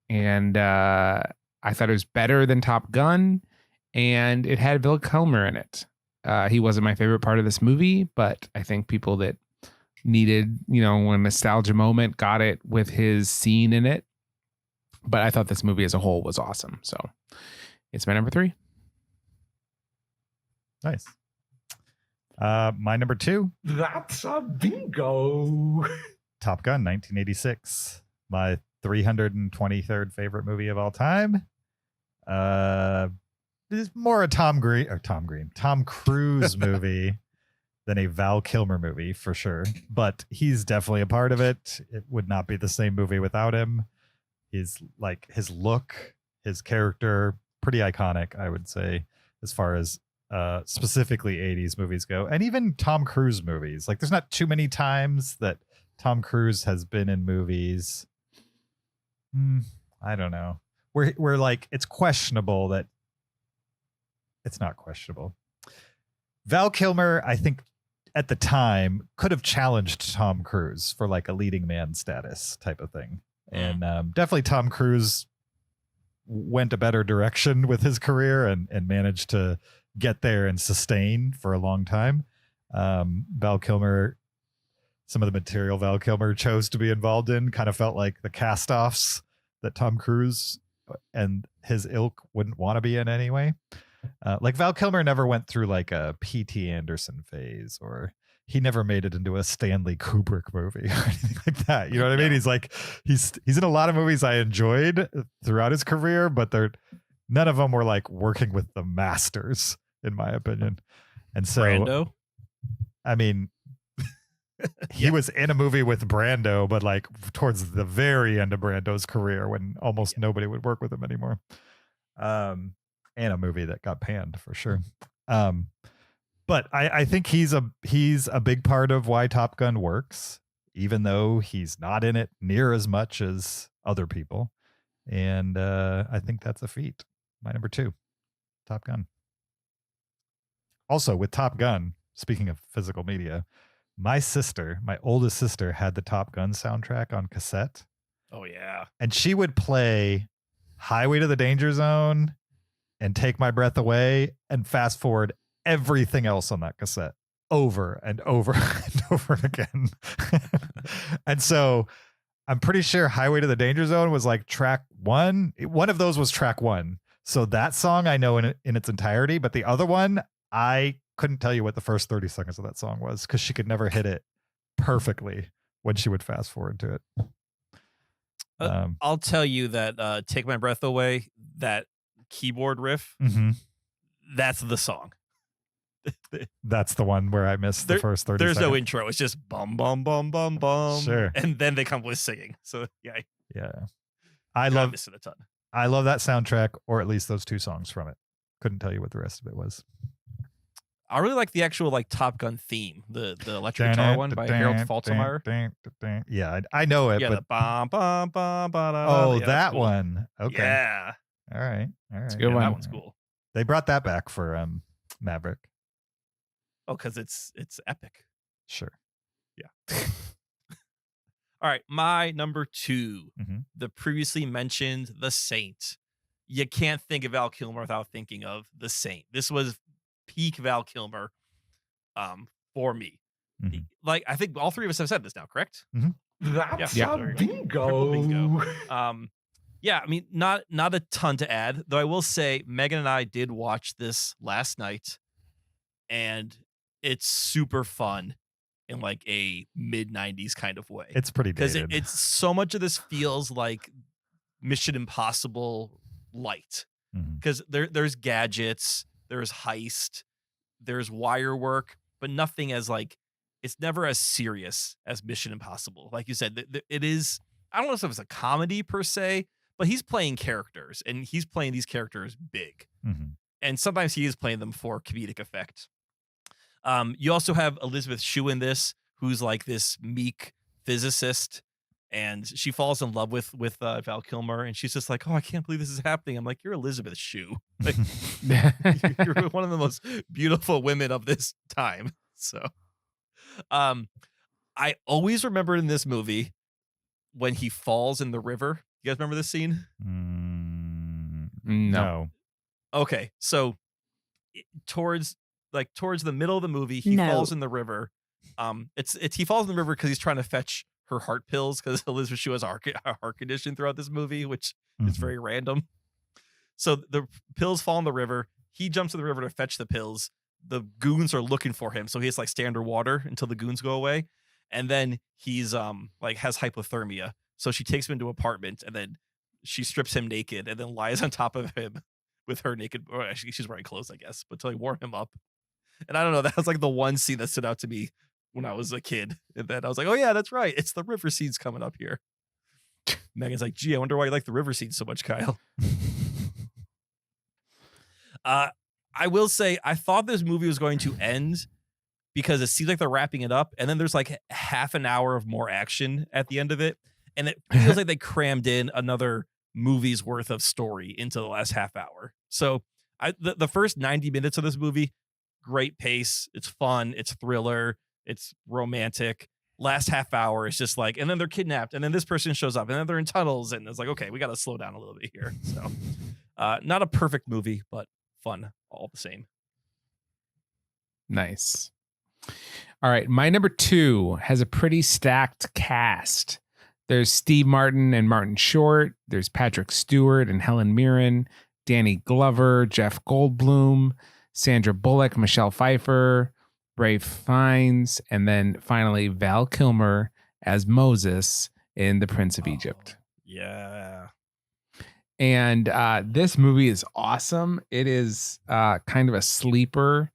And I thought it was better than Top Gun, and it had Val Kilmer in it. He wasn't my favorite part of this movie, but I think people that needed, you know, a nostalgia moment got it with his scene in it. But I thought this movie as a whole was awesome. So it's my number 3. Nice. My number 2. That's a bingo. Top Gun, 1986. My 323rd favorite movie of all time. It's more a Tom Cruise movie than a Val Kilmer movie for sure, but he's definitely a part of it. It would not be the same movie without him. His look, his character, pretty iconic, I would say, as far as specifically 80s movies go, and even Tom Cruise movies. Like there's not too many times that Tom Cruise has been in movies. I don't know. We're like, it's questionable that it's not questionable. Val Kilmer, I think at the time could have challenged Tom Cruise for like a leading man status type of thing. And definitely Tom Cruise went a better direction with his career and managed to get there and sustain for a long time. Val Kilmer, some of the material Val Kilmer chose to be involved in kind of felt like the cast-offs that Tom Cruise and his ilk wouldn't want to be in anyway. Like Val Kilmer never went through like a P.T. Anderson phase, or he never made it into a Stanley Kubrick movie or anything like that. You know what I mean? He's like, he's in a lot of movies I enjoyed throughout his career, but none of them were like working with the masters, in my opinion. And so, Brando? I mean, he was in a movie with Brando, but like towards the very end of Brando's career when almost nobody would work with him anymore. And a movie that got panned for sure. But I think he's a big part of why Top Gun works, even though he's not in it near as much as other people. And I think that's a feat. My number 2, Top Gun. Also with Top Gun, speaking of physical media, my oldest sister had the Top Gun soundtrack on cassette. Oh yeah. And she would play Highway to the Danger Zone and Take My Breath Away and fast forward everything else on that cassette over and over and over again. And so I'm pretty sure Highway to the Danger Zone was like track 1. One of those was track 1. So that song I know in its entirety, but the other one, I couldn't tell you what the first 30 seconds of that song was because she could never hit it perfectly when she would fast forward to it. I'll tell you that Take My Breath Away, that keyboard riff, that's the song. That's the one where I missed the first 30 There's seconds. no intro. It's just bum, bum, bum, bum, bum. Sure. And then they come with singing. So yeah. I I'm love missing a ton. I love that soundtrack, or at least those 2 songs from it. Couldn't tell you what the rest of it was. I really like the actual like Top Gun theme, the electric guitar one by Harold Faltermeyer. Yeah, I know it, Yeah, but the bum, bum, bum, ba, da, oh, yeah, that's that cool. one. Okay. Yeah. All right. It's a good Yeah, one. that one's cool. They brought that back for Maverick. Oh, because it's epic. Sure. All right, my number 2, Mhm. the previously mentioned The Saint. You can't think of Val Kilmer without thinking of The Saint. This was peak Val Kilmer for me. Mhm. Like, I think all 3 of us have said this now, correct? That's Yeah. a Triple bingo. Yeah, I mean, not a ton to add, though I will say Megan and I did watch this last night, and it's super fun in like a mid-90s kind of way. It's pretty Because dated. it's so much of this feels like Mission Impossible light. Mhm. Because there's gadgets, there's heist, there's wire work, but nothing as like, it's never as serious as Mission Impossible. Like you said, it is, I don't know if it's a comedy per se, but he's playing characters and he's playing these characters big. Mhm. And sometimes he is playing them for comedic effect. You also have Elizabeth Shue in this, who's like this meek physicist, and she falls in love with Val Kilmer, and she's just like, "Oh, I can't believe this is happening." I'm like, "You're Elizabeth Shue. Like, you're one of the most beautiful women of this time." So, I always remember in this movie when he falls in the river. You guys remember this scene? No. Okay, so towards the middle of the movie, he No. falls in the river. It's he falls in the river because he's trying to fetch her heart pills because Elizabeth Shue has a heart condition throughout this movie, which is Mhm. very random. So the pills fall in the river. He jumps in the river to fetch the pills. The goons are looking for him, so he has to like stay underwater until the goons go away. And then he's like has hypothermia, so she takes him into an apartment, and then she strips him naked, and then lies on top of him with her naked. Or actually, she's wearing clothes, I guess, but to like warm him up. And I don't know, that was like the one scene that stood out to me when I was a kid. And then I was like, oh yeah, that's right. It's the river scenes coming up here. Megan's like, gee, I wonder why you like the river scenes so much, Kyle. I will say, I thought this movie was going to end because it seems like they're wrapping it up. And then there's like half an hour of more action at the end of it. And it feels like they crammed in another movie's worth of story into the last half hour. So the first 90 minutes of this movie, great pace. It's fun. It's thriller. It's romantic. Last half hour is just like, and then they're kidnapped, and then this person shows up, and then they're in tunnels, and it's like, okay, we got to slow down a little bit here. So, not a perfect movie, but fun all the same. Nice. All right, my number 2 has a pretty stacked cast. There's Steve Martin and Martin Short. There's Patrick Stewart and Helen Mirren, Danny Glover, Jeff Goldblum, Sandra Bullock, Michelle Pfeiffer, Ralph Fiennes, and then finally Val Kilmer as Moses in The Prince of Egypt. Yeah. And this movie is awesome. It is kind of a sleeper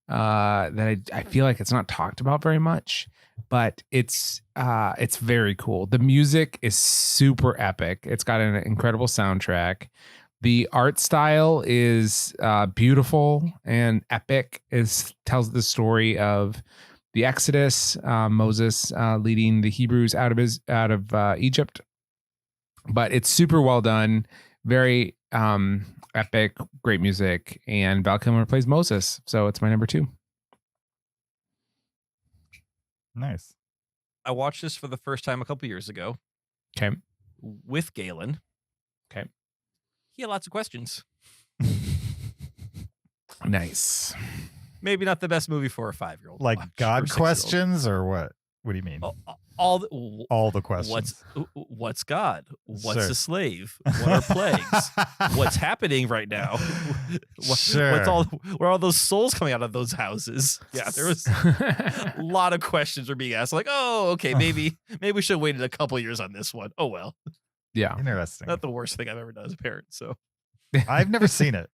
that I feel like it's not talked about very much, but it's very cool. The music is super epic. It's got an incredible soundtrack. The art style is beautiful and epic. It tells the story of the Exodus, Moses leading the Hebrews out of Egypt. But it's super well done, very epic, great music, and Val Kilmer plays Moses. So it's my number 2. Nice. I watched this for the first time a couple years ago. Okay. With Galen. Okay. He had lots of questions. Nice. maybe not the best movie for a 5-year-old. Like watch, or God 6-year-old. questions or what? What do you mean? All the, All the questions. what's God? What's Sure. a slave? What are plagues? What's happening right now? Sure. Where are all those souls coming out of those houses? Yeah, there was a lot of questions are being asked. Like, oh, okay, maybe we should have waited a couple years on this one. Oh well, Yeah. Interesting. not the worst thing I've ever done as a parent. So I've never seen it.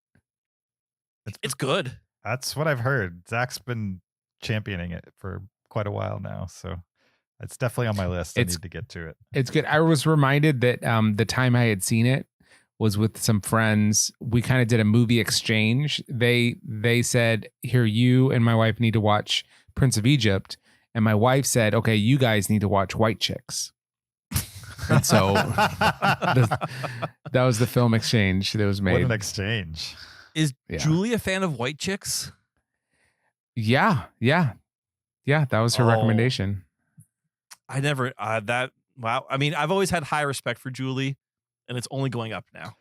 it's good. That's what I've heard. Zach's been championing it for quite a while now, so it's definitely on my list. I It's- need to get to it. It's good. I was reminded that the time I had seen it was with some friends. We kind of did a movie exchange. They said, "Here, you and my wife need to watch Prince of Egypt," and my wife said, "Okay, you guys need to watch White Chicks." And so that was the film exchange that was What made. an exchange. Is Yeah. Julie a fan of White Chicks? Yeah. That was her Oh. recommendation. I never that. Wow. I mean, I've always had high respect for Julie, and it's only going up now.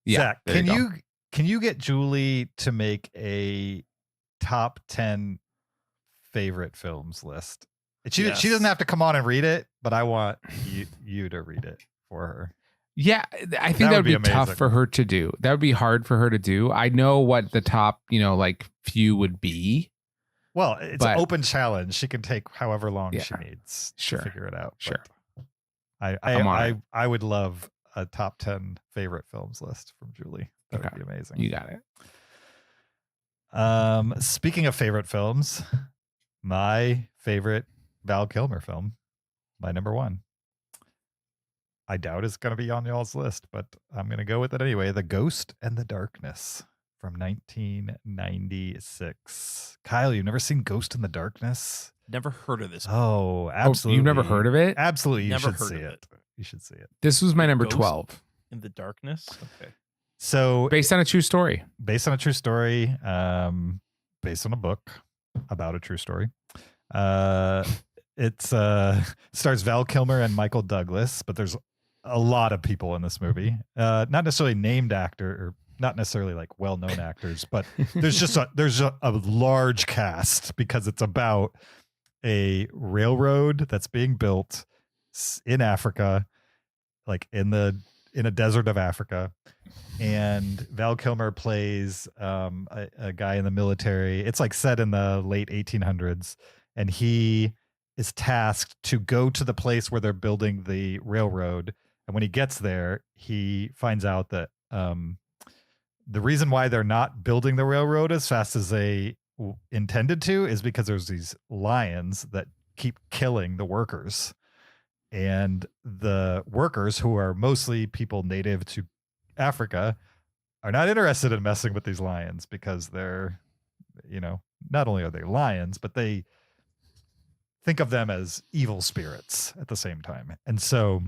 Yeah, Zach, there you can you get Julie to make a top 10 favorite films list? She Yes. doesn't have to come on and read it, but I want you to read it for her. Yeah, I think That that would would be be tough amazing. for her to do. That would be hard for her to do. I know what the top, like few would be. Well, it's But- an open challenge. She can take however long Yeah. she needs Sure. to figure it out. Sure. But I'm on I would love a top 10 favorite films list from Julie. That Okay. would be amazing. You got it. Speaking of favorite films, my favorite Val Kilmer film, my number one. I doubt it's going to be on y'all's list, but I'm going to go with it anyway. The Ghost and the Darkness from 1996. Kyle, you've never seen Ghost in the Darkness? Never heard of this. Oh, Oh, absolutely. you've never heard of it? Absolutely, you Never should heard see of it. it. You should see it. This was my number Ghost? 12. In the darkness. Okay. So, Based on a true story. based on a true story, based on a book about a true story. It's stars Val Kilmer and Michael Douglas, but there's a lot of people in this movie. Not necessarily named actor or not necessarily like well-known actors, but there's just a large cast because it's about a railroad that's being built in Africa, like in a desert of Africa. And Val Kilmer plays a guy in the military. It's like set in the late 1800s, and he is tasked to go to the place where they're building the railroad. And when he gets there, he finds out that the reason why they're not building the railroad as fast as they intended to is because there's these lions that keep killing the workers. And the workers, who are mostly people native to Africa, are not interested in messing with these lions because they're, not only are they lions, but they think of them as evil spirits at the same time. And so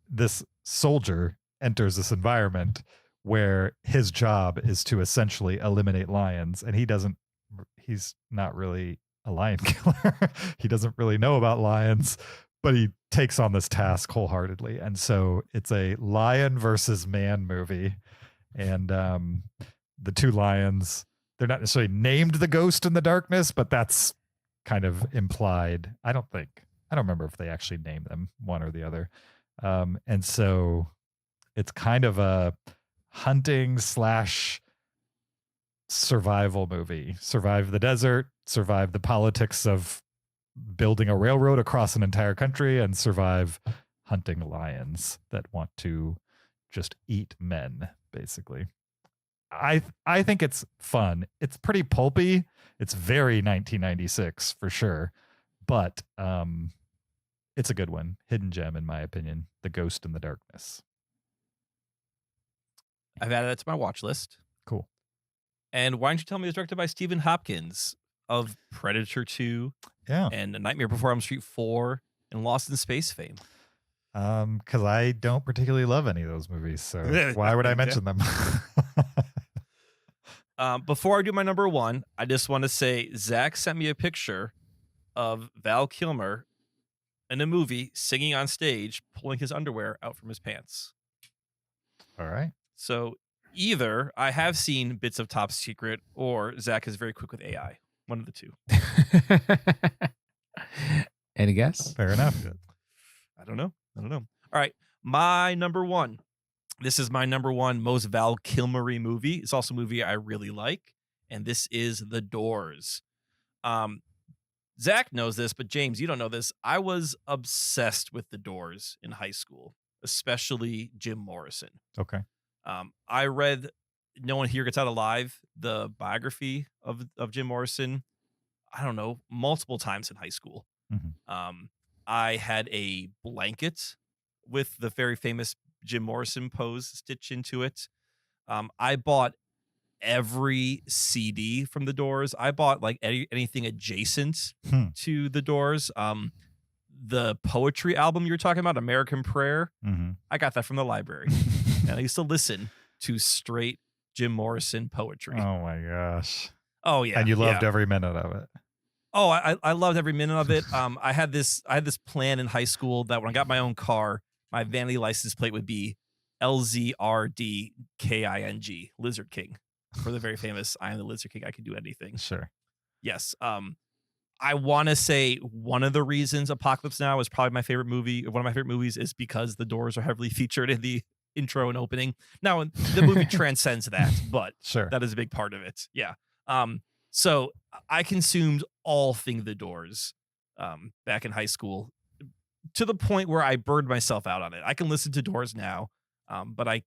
this soldier enters this environment where his job is to essentially eliminate lions, and he's not really a lion killer. He doesn't really know about lions, but he takes on this task wholeheartedly. And so it's a lion versus man movie. And the two lions, they're not necessarily named the Ghost in the Darkness, but that's kind of implied. I don't remember if they actually named them one or the other. And so it's kind of a hunting / survival movie. Survive the desert, survive the politics of building a railroad across an entire country, and survive hunting lions that want to just eat men, basically. I think it's fun. It's pretty pulpy. It's very 1996 for sure, but it's a good one. Hidden gem, in my opinion. The Ghost in the Darkness. I've added that to my watch list. Cool. And why don't you tell me it was directed by Stephen Hopkins of Predator 2 Yeah. and Nightmare Before Elm Street 4 and Lost in Space fame? Because I don't particularly love any of those movies, so why would I mention them? Before I do my number one, I just want to say Zach sent me a picture of Val Kilmer in a movie singing on stage, pulling his underwear out from his pants. All right. So either I have seen bits of Top Secret, or Zach is very quick with AI. One of the two. Any guess? Fair enough. I don't know. All right. My number one. This is my number one most Val Kilmer-y movie. It's also a movie I really like. And this is The Doors. Zach knows this, but James, you don't know this. I was obsessed with The Doors in high school, especially Jim Morrison. Okay. I read No One Here Gets Out Alive, the biography of Jim Morrison, I don't know, multiple times in high school. Mhm. I had a blanket with the very famous Jim Morrison pose stitched into it. I bought every CD from The Doors. I bought like anything adjacent to The Doors. The poetry album you were talking about, American Prayer, I got that from the library. And I used to listen to straight Jim Morrison poetry. Oh my gosh. Oh yeah. And you loved yeah. every minute of it. Oh, I loved every minute of it. I had this plan in high school that when I got my own car, my vanity license plate would be LZRDKING, Lizard King, for the very famous I Am the Lizard King. I can do anything. Sure. Yes. I want to say one of the reasons Apocalypse Now is probably my favorite movie. One of my favorite movies is because the Doors are heavily featured in the intro and opening. Now the movie transcends that, but Sure. that is a big part of it. Yeah. So I consumed all thing The Doors back in high school to the point where I burned myself out on it. I can listen to Doors now, but I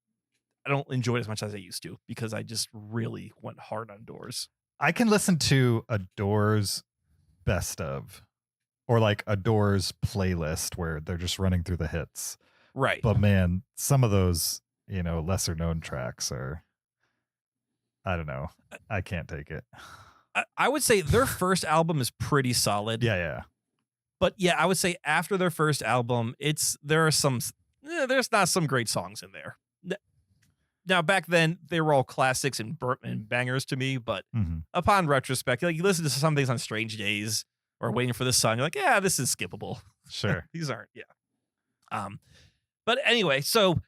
don't enjoy it as much as I used to because I just really went hard on Doors. I can listen to a Doors best of or like a Doors playlist where they're just running through the hits. Right. But man, some of those, lesser known tracks are, I don't know. I can't take it. I would say their first album is pretty solid. Yeah. But yeah, I would say after their first album, there's not some great songs in there. Now back then they were all classics and bangers to me, but upon retrospect, like you listen to some things on Strange Days or Waiting for the Sun, you're like, yeah, this is skippable. Sure. These aren't, yeah. But anyway, so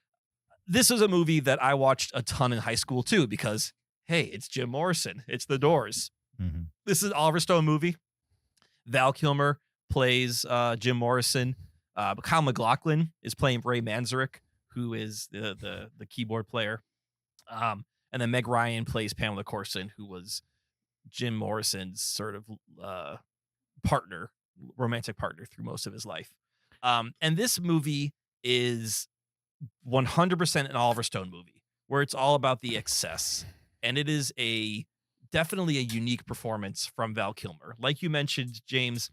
this was a movie that I watched a ton in high school too, because hey, it's Jim Morrison, it's The Doors. This is an Oliver Stone movie. Val Kilmer plays Jim Morrison. Kyle MacLachlan is playing Ray Manzarek, who is the keyboard player. And then Meg Ryan plays Pamela Corson, who was Jim Morrison's sort of romantic partner through most of his life. And this movie is 100% an Oliver Stone movie, where it's all about the excess. And it is definitely a unique performance from Val Kilmer. Like you mentioned, James,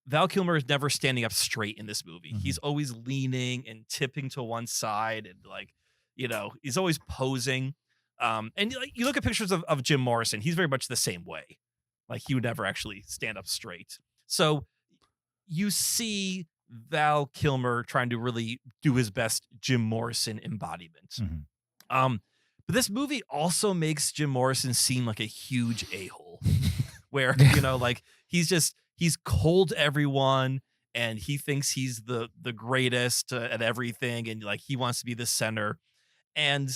Val Kilmer is never standing up straight in this movie. He's always leaning and tipping to one side and he's always posing. And you look at pictures of Jim Morrison, he's very much the same way. Like he would never actually stand up straight. So you see Val Kilmer trying to really do his best Jim Morrison embodiment. But this movie also makes Jim Morrison seem like a huge a-hole where, he's cold to everyone and he thinks he's the greatest at everything. And he wants to be the center. And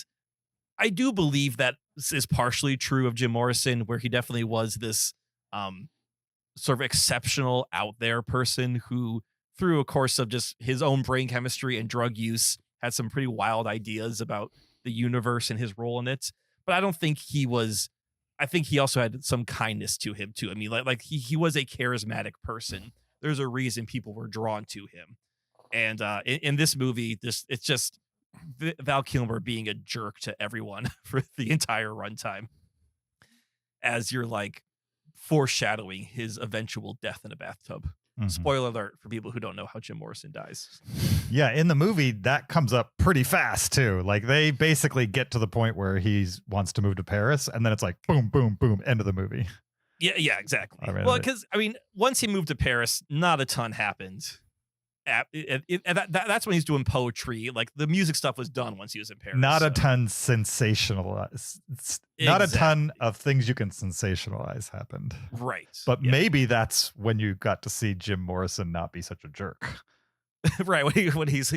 I do believe that is partially true of Jim Morrison, where he definitely was this sort of exceptional out there person who, through a course of just his own brain chemistry and drug use, had some pretty wild ideas about the universe and his role in it. But I don't think I think he also had some kindness to him too. I mean, he was a charismatic person. There's a reason people were drawn to him. And in this movie, it's just Val Kilmer being a jerk to everyone for the entire runtime, as you're foreshadowing his eventual death in a bathtub. Spoiler alert for people who don't know how Jim Morrison dies. Yeah, in the movie that comes up pretty fast too. Like they basically get to the point where he wants to move to Paris, and then it's like boom, boom, boom, end of the movie. Yeah, exactly. Well, because once he moved to Paris, not a ton happened. That's when he's doing poetry. Like the music stuff was done once he was in Paris. Not a ton sensationalized. Not a ton of things you can sensationalize happened. Right. But maybe that's when you got to see Jim Morrison not be such a jerk. Right. When he's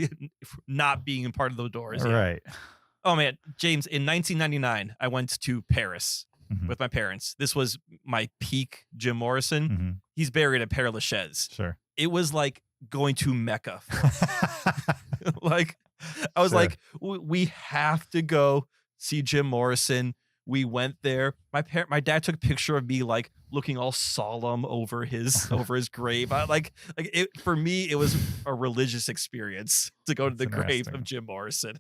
not being a part of the Doors. Right. Oh man, James, in 1999, I went to Paris with my parents. This was my peak Jim Morrison. Mm-hmm. He's buried at Père Lachaise. Sure. It was like going to Mecca. Like, I was Sure. like, we have to go see Jim Morrison. We went there. My dad took a picture of me like looking all solemn over his grave. For me, it was a religious experience to go to the That's grave interesting. of Jim Morrison.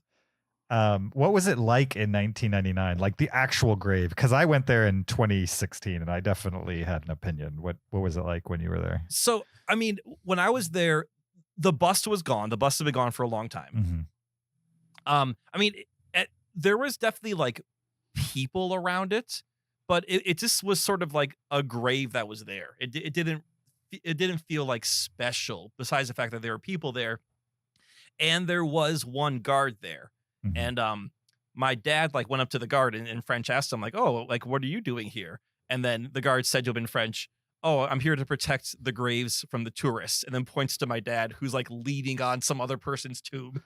What was it like in 1999? Like the actual grave? Because I went there in 2016 and I definitely had an opinion. What was it like when you were there? So, I mean, when I was there, the bust was gone. The bust had been gone for a long time. Mm-hmm. I mean, there was definitely like people around it, but it just was sort of like a grave that was there. It didn't feel like special, besides the fact that there were people there, and there was one guard there. Mhm. And my dad like went up to the guard and in French asked him like, "Oh, like what are you doing here?" And then the guard said to him in French, "Oh, I'm here to protect the graves from the tourists," and then points to my dad who's like leaning on some other person's tomb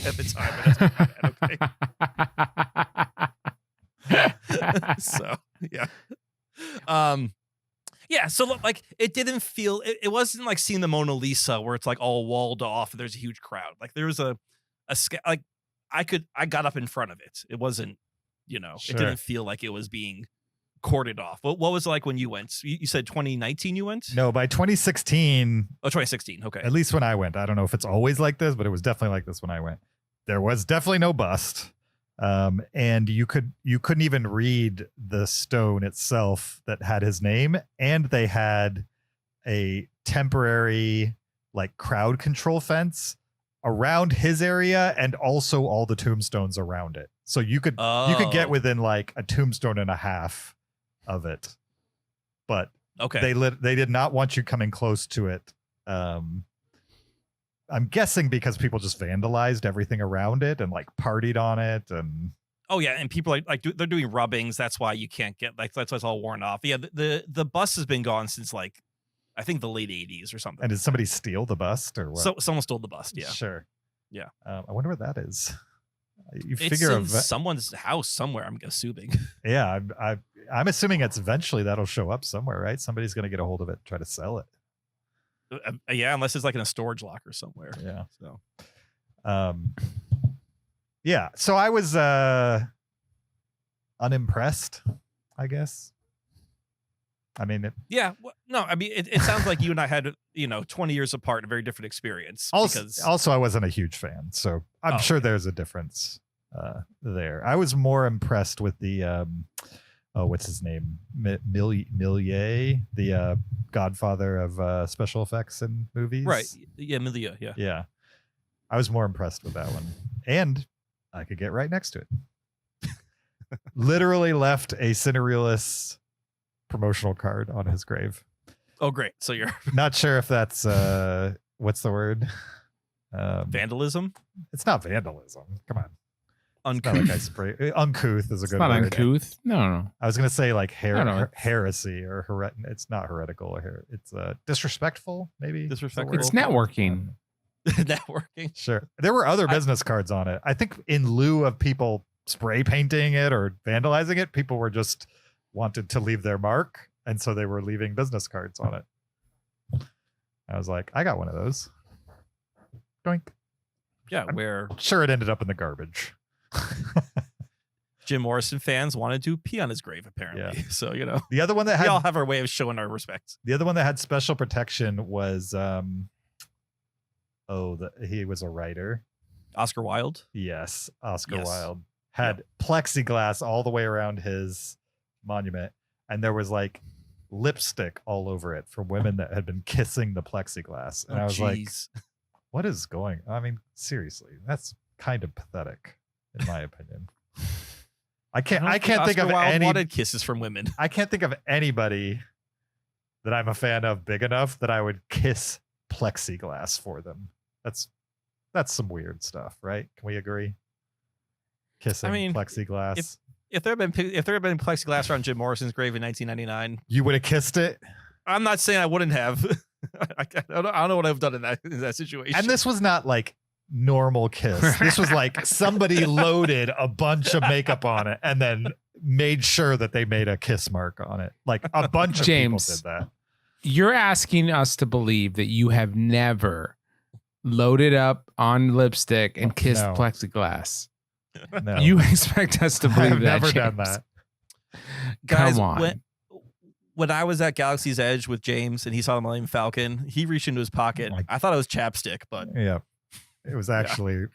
at the time. And it's like, okay. So yeah. Yeah, so like it didn't feel it wasn't like seeing the Mona Lisa where it's like all walled off and there's a huge crowd. Like there was like I got up in front of it. It wasn't, Sure. it didn't feel like it was being corded off. What was it like when you went? You said 2019 you went? No, by 2016, Oh, 2016. Okay. at least when I went, I don't know if it's always like this, but it was definitely like this when I went. There was definitely no bust. And you couldn't even read the stone itself that had his name, and they had a temporary like crowd control fence around his area and also all the tombstones around it. So you could get Oh. within like a tombstone and a half of it. But Okay. they did not want you coming close to it. I'm guessing because people just vandalized everything around it and like partied on it, and Oh yeah, and people they're doing rubbings. That's why you can't get that's why it's all worn off. Yeah, the bus has been gone since like I think the late 80s or something. and did somebody steal the bust or what? So someone stole the bust. Yeah, Sure. Yeah. I wonder what that is. You it's figure in someone's house somewhere. I'm assuming. yeah, I'm assuming it's eventually that'll show up somewhere, right? Somebody's going to get a hold of it, try to sell it. Yeah, unless it's like in a storage locker somewhere. Yeah. So Yeah. So I was unimpressed, I guess. I mean, yeah, no, I mean it sounds like you and I had 20 years apart, a very different experience. also I wasn't a huge fan, so I'm sure there's a difference there. I was more impressed with the what's his name, Millier, the godfather of special effects in movies, Right? Yeah, Milia. Yeah. Yeah, I was more impressed with that one, and I could get right next to it. Literally left a Cinereelists promotional card on his grave. Oh, great. So you're Not sure if that's what's the word? vandalism, It's not vandalism. Come on. It's not uncouth. like I spray. Uncouth is a It's good not word. uncouth. No. I was gonna say like I don't know. heresy or it's not heretical or it's disrespectful, maybe. is the Disrespectful. word. It's networking. Networking. Sure. There were other business cards on it. I think in lieu of people spray painting it or vandalizing it, people were just wanted to leave their mark, and so they were leaving business cards on it. I was like, I got one of those. Doink. Yeah, where Sure, it ended up in the garbage. Jim Morrison fans wanted to pee on his grave, apparently. Yeah. So The other one that we all had have our way of showing our respect. the other one that had special protection was he was a writer. Oscar Wilde. Yes, Oscar Yes. Wilde had plexiglass all the way around his monument, and there was like lipstick all over it from women that had been kissing the plexiglass. And I was like, what is going on? I mean, seriously, that's kind of pathetic, in my opinion. I can't think Oscar of Wilde any wanted kisses from women. I can't think of anybody that I'm a fan of big enough that I would kiss plexiglass for them. That's some weird stuff, right? Can we agree? Kissing plexiglass. If there had been plexiglass around Jim Morrison's grave in 1999, You would have kissed it. I'm not saying I wouldn't have. I don't know what I've done in that situation. And this was not like normal kiss. This was like somebody loaded a bunch of makeup on it and then made sure that they made a kiss mark on it. Like a bunch of James, people did that. You're asking us to believe that you have never loaded up on lipstick and kissed No. plexiglass. No. You expect us to believe I've that? never done James. that. Guys, Come on. when I was at Galaxy's Edge with James and he saw the Millennium Falcon, he reached into his pocket. I thought it was chapstick, but Yeah. It was actually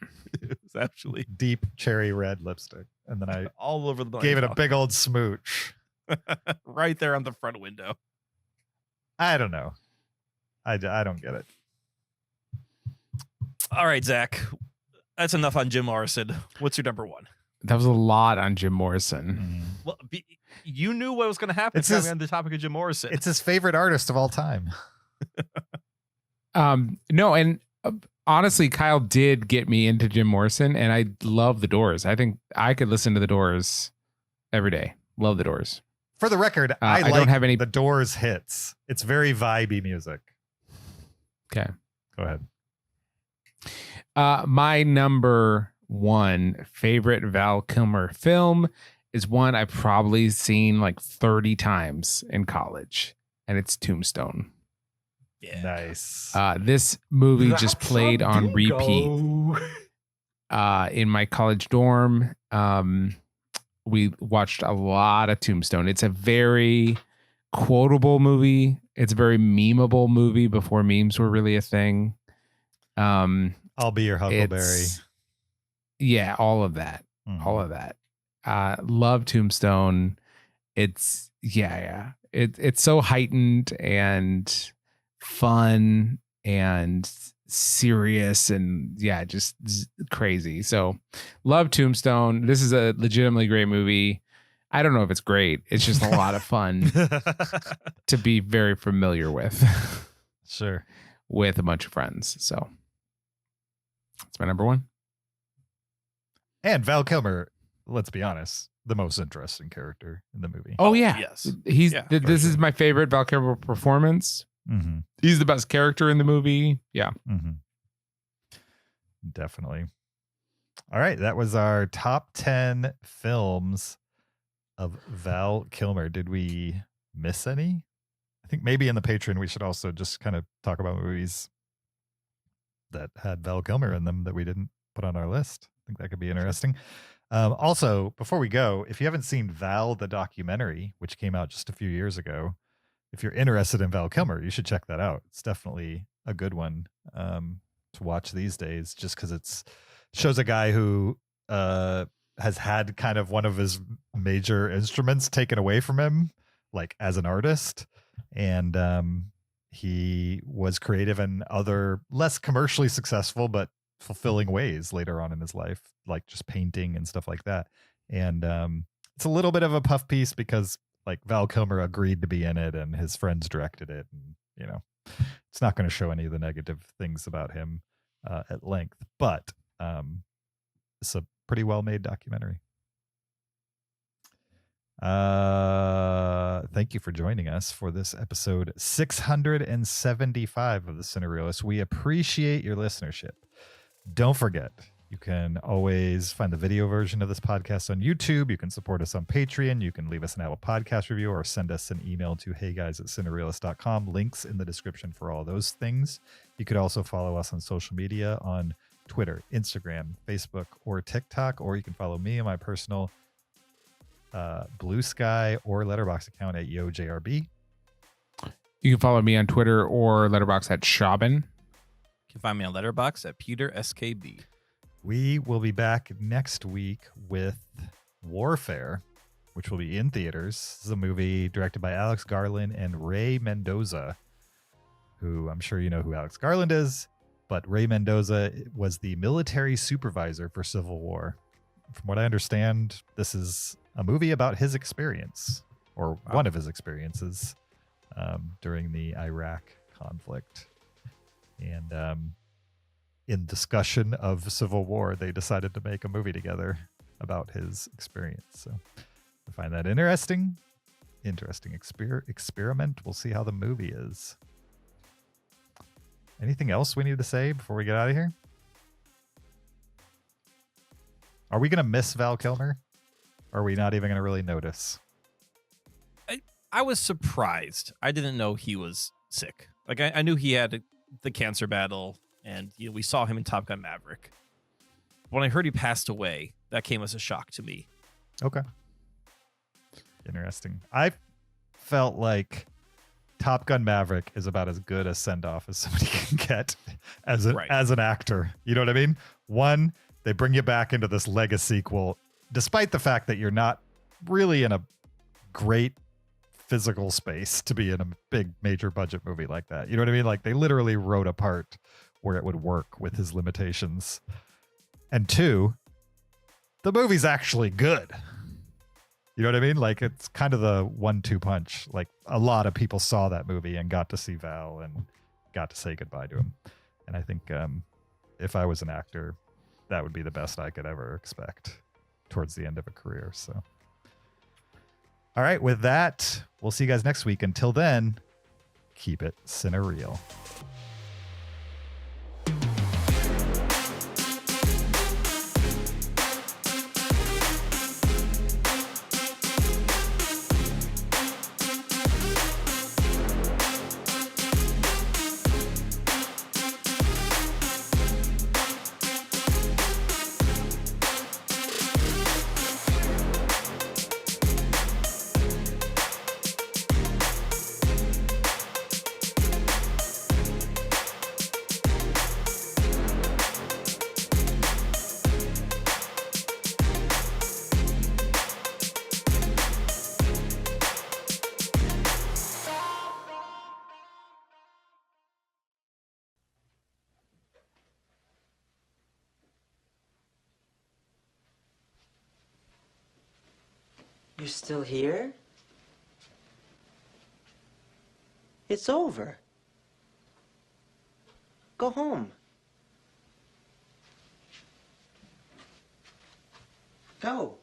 it was actually deep cherry red lipstick. And then I all over the gave Millennium it a big old smooch. Falcon. Right there on the front window. I don't know. I don't get it. All right, Zach. That's enough on Jim Morrison. What's your number one? That was a lot on Jim Morrison. Well, you knew what was going to happen. It's It's his- on the topic of Jim Morrison. It's his favorite artist of all time. No, and honestly, Kyle did get me into Jim Morrison, and I love the Doors. I think I could listen to the Doors every day. Love the Doors. For the record, I like don't have any- the Doors hits. It's very vibey music. Okay. Go ahead. My number one favorite Val Kilmer film is one I've probably seen like 30 times in college, and it's Tombstone. yeah. Nice. This movie just That's played a on repeat bingo. in my college dorm. We watched a lot of Tombstone. It's a very quotable movie. It's a very memeable movie before memes were really a thing. I'll be your Huckleberry. It's- Yeah, all of that. Mhm. All of that. Love Tombstone. It's it's so heightened and fun and serious and just crazy. So love Tombstone. This is a legitimately great movie. I don't know if it's great. It's just a lot of fun to be very familiar with Sure. with a bunch of friends. So that's my number one. And Val Kilmer, let's be honest, the most interesting character in the movie. Oh yeah. Yes. He's Yeah, this for is my favorite Val Kilmer performance. Mm-hmm. He's the best character in the movie. Yeah. Mm-hmm. Definitely. All right. That was our top 10 films of Val Kilmer. Did we miss any? I think maybe in the Patreon, we should also just kind of talk about movies that had Val Kilmer in them that we didn't put on our list. I think that could be interesting. Also, before we go, if you haven't seen Val the documentary, which came out just a few years ago, if you're interested in Val Kilmer, you should check that out. It's definitely a good one to watch these days, just because it shows a guy who has had kind of one of his major instruments taken away from him, like as an artist, and he was creative in other less commercially successful but fulfilling ways later on in his life, like just painting and stuff like that. And it's a little bit of a puff piece because like Val Kilmer agreed to be in it and his friends directed it, and you know, it's not going to show any of the negative things about him at length, but it's a pretty well made documentary. Thank you for joining us for this episode 675 of the Cinereelists. We appreciate your listenership. Don't forget, you can always find the video version of this podcast on YouTube. You can support us on Patreon. You can leave us an Apple Podcast review or send us an email to heyguys@cinereelists.com. Links in the description for all those things. You could also follow us on social media on Twitter, Instagram, Facebook, or TikTok, or you can follow me on my personal Blue Sky or Letterboxd account at YoJRB. You can follow me on Twitter or Letterboxd at Shaben. You can find me on Letterboxd at Peter SKB. We will be back next week with Warfare, which will be in theaters. This is a movie directed by Alex Garland and Ray Mendoza, who I'm sure you know who Alex Garland is, but Ray Mendoza was the military supervisor for Civil War. From what I understand, this is a movie about his experience, or one of his experiences, during the Iraq conflict. And in discussion of Civil War, they decided to make a movie together about his experience. So I find that interesting. Interesting experiment. We'll see how the movie is. Anything else we need to say before we get out of here? Are we going to miss Val Kilmer? Or are we not even going to really notice? I was surprised. I didn't know he was sick. Like I knew he had the cancer battle, and we saw him in Top Gun Maverick. When I heard he passed away, that came as a shock to me. Okay. Interesting. I felt like Top Gun Maverick is about as good a send-off as somebody can get as an actor. You know what I mean? One, they bring you back into this Legacy sequel, despite the fact that you're not really in a great physical space to be in a big major budget movie like that. You know what I mean? Like they literally wrote a part where it would work with his limitations. And two, the movie's actually good. You know what I mean? Like it's kind of the 1-2 punch. Like a lot of people saw that movie and got to see Val and got to say goodbye to him. And I think if I was an actor, that would be the best I could ever expect towards the end of a career. So, all right, with that, we'll see you guys next week. Until then, keep it Cinereal. You're still here? It's over. Go home. Go.